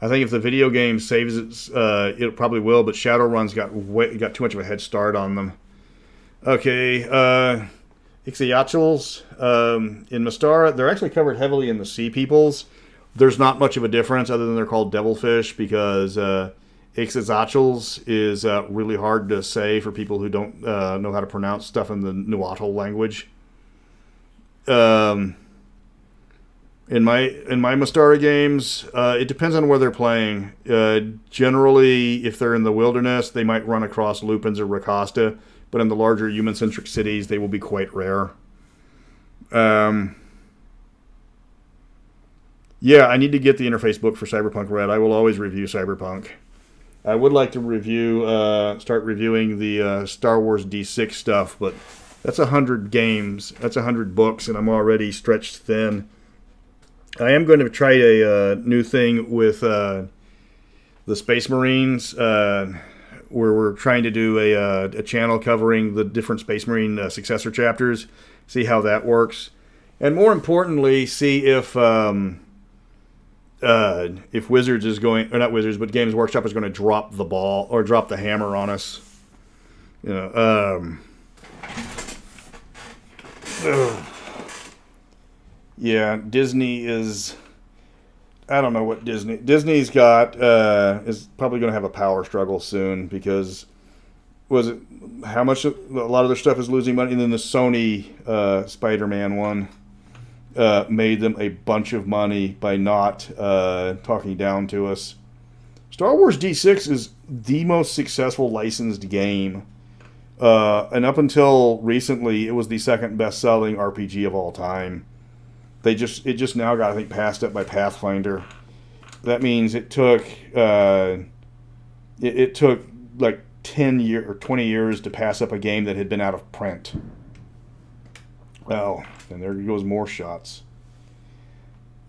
think if the video game saves it probably will, but Shadowrun's got too much of a head start on them. Okay, Ixyatls in Mystara, they're actually covered heavily in the Sea Peoples. There's not much of a difference other than they're called devilfish, because Ixyatls is really hard to say for people who don't know how to pronounce stuff in the Nahuatl language. In my Mystara games, it depends on where they're playing. Generally, if they're in the wilderness, they might run across lupins or Rakasta, but in the larger human-centric cities, they will be quite rare. Yeah, I need to get the interface book for Cyberpunk Red. I will always review Cyberpunk. I would like to start reviewing the Star Wars D6 stuff, but that's 100 games. That's 100 books, and I'm already stretched thin. I am going to try a new thing with the Space Marines, where we're trying to do a channel covering the different Space Marine successor chapters, see how that works, and more importantly, see if Wizards is going, or not Wizards, but Games Workshop is going to drop the ball or drop the hammer on us. Yeah, Disney is. I don't know what Disney's got. Is probably going to have a power struggle soon because was it how much a lot of their stuff is losing money, and then the Sony Spider-Man one made them a bunch of money by not talking down to us. Star Wars D6 is the most successful licensed game, and up until recently, it was the second best-selling RPG of all time. It just now got, I think, passed up by Pathfinder. That means it took it took like 10 or 20 years to pass up a game that had been out of print. Well, and there goes more shots.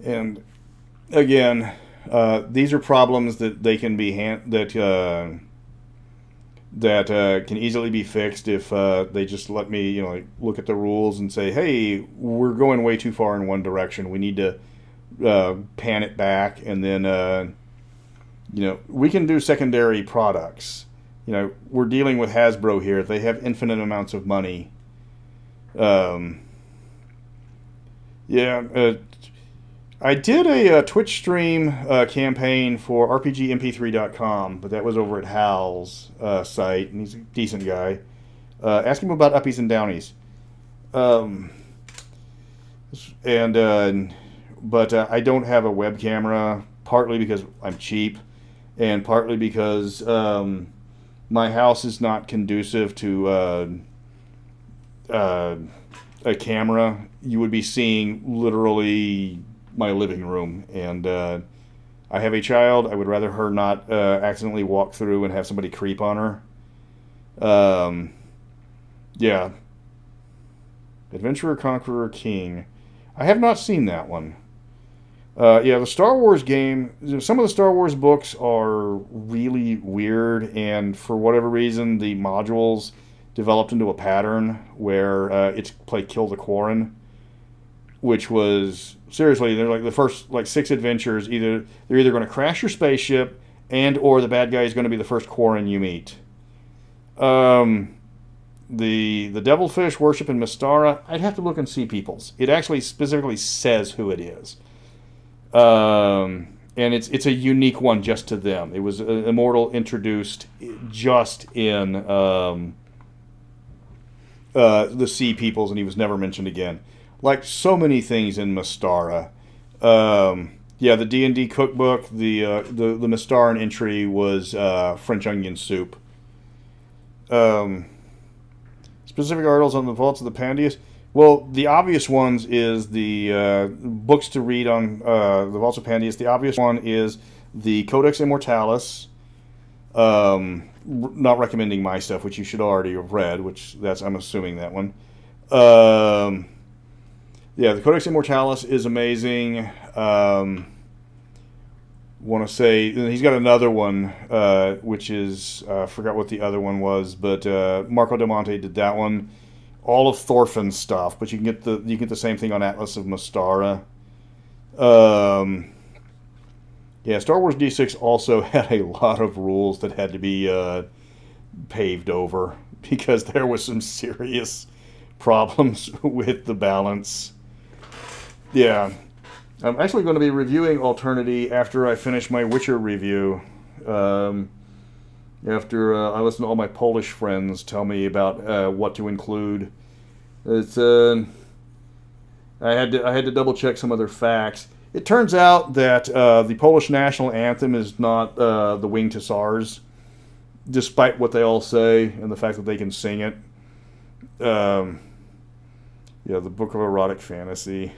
And again, these are problems that they can be that can easily be fixed if they just let me, like, look at the rules and say, hey, we're going way too far in one direction. We need to pan it back, and then we can do secondary products. We're dealing with Hasbro here. They have infinite amounts of money. I did a Twitch stream campaign for RPGMP3.com, but that was over at Hal's site, and he's a decent guy. Ask him about uppies and downies. But I don't have a web camera, partly because I'm cheap, and partly because my house is not conducive to a camera. You would be seeing literally my living room, and I have a child. I would rather her not accidentally walk through and have somebody creep on her. Yeah. Adventurer, Conqueror, King. I have not seen that one. The Star Wars game, some of the Star Wars books are really weird, and for whatever reason, the modules developed into a pattern where it's play Kill the Quarren, which was, seriously, they're like the first 6 adventures, they're either going to crash your spaceship and or the bad guy is going to be the first Quarren you meet. The Devilfish worship in Mystara, I'd have to look and see people's. It actually specifically says who it is. And it's a unique one just to them. It was Immortal introduced just in the Sea Peoples, and he was never mentioned again. Like so many things in Mystara. The D&D cookbook, the Mystaran entry was French onion soup. Specific articles on the vaults of the Pandius. Well, the obvious ones is the books to read on the vaults of Pandius. The obvious one is the Codex Immortalis. Not recommending my stuff, which you should already have read, I'm assuming that one. The Codex Immortalis is amazing. Want to say he's got another one, which is I forgot what the other one was, but Marco Del Monte did that one. All of Thorfinn's stuff, but you can get the same thing on Atlas of Mystara. Star Wars D6 also had a lot of rules that had to be paved over because there was some serious problems with the balance. Yeah. I'm actually going to be reviewing Alternity after I finish my Witcher review. After I listen to all my Polish friends tell me about what to include. It's I had to double check some other facts. It turns out that the Polish national anthem is not the Wing to SARS, despite what they all say and the fact that they can sing it. The Book of Erotic Fantasy.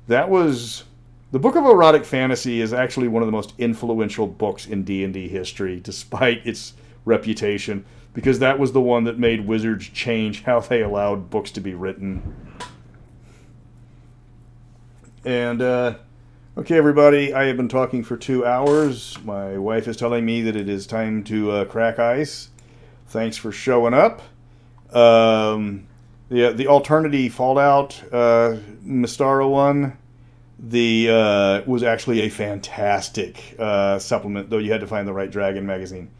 The Book of Erotic Fantasy is actually one of the most influential books in D&D history, despite its reputation, because that was the one that made Wizards change how they allowed books to be written. And, okay, everybody, I have been talking for 2 hours. My wife is telling me that it is time to crack ice. Thanks for showing up. The Alternity Fallout Mystara one, was actually a fantastic supplement, though you had to find the right Dragon magazine.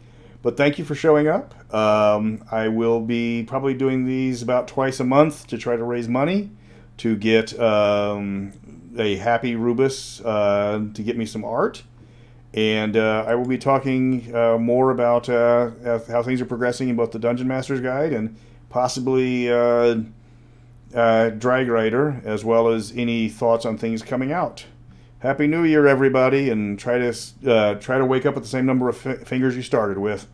But thank you for showing up. I will be probably doing these about twice a month to try to raise money. to get a happy Rubus to get me some art. And I will be talking more about how things are progressing in both the Dungeon Master's Guide and possibly Drag Rider, as well as any thoughts on things coming out. Happy New Year, everybody, and try to wake up with the same number of fingers you started with.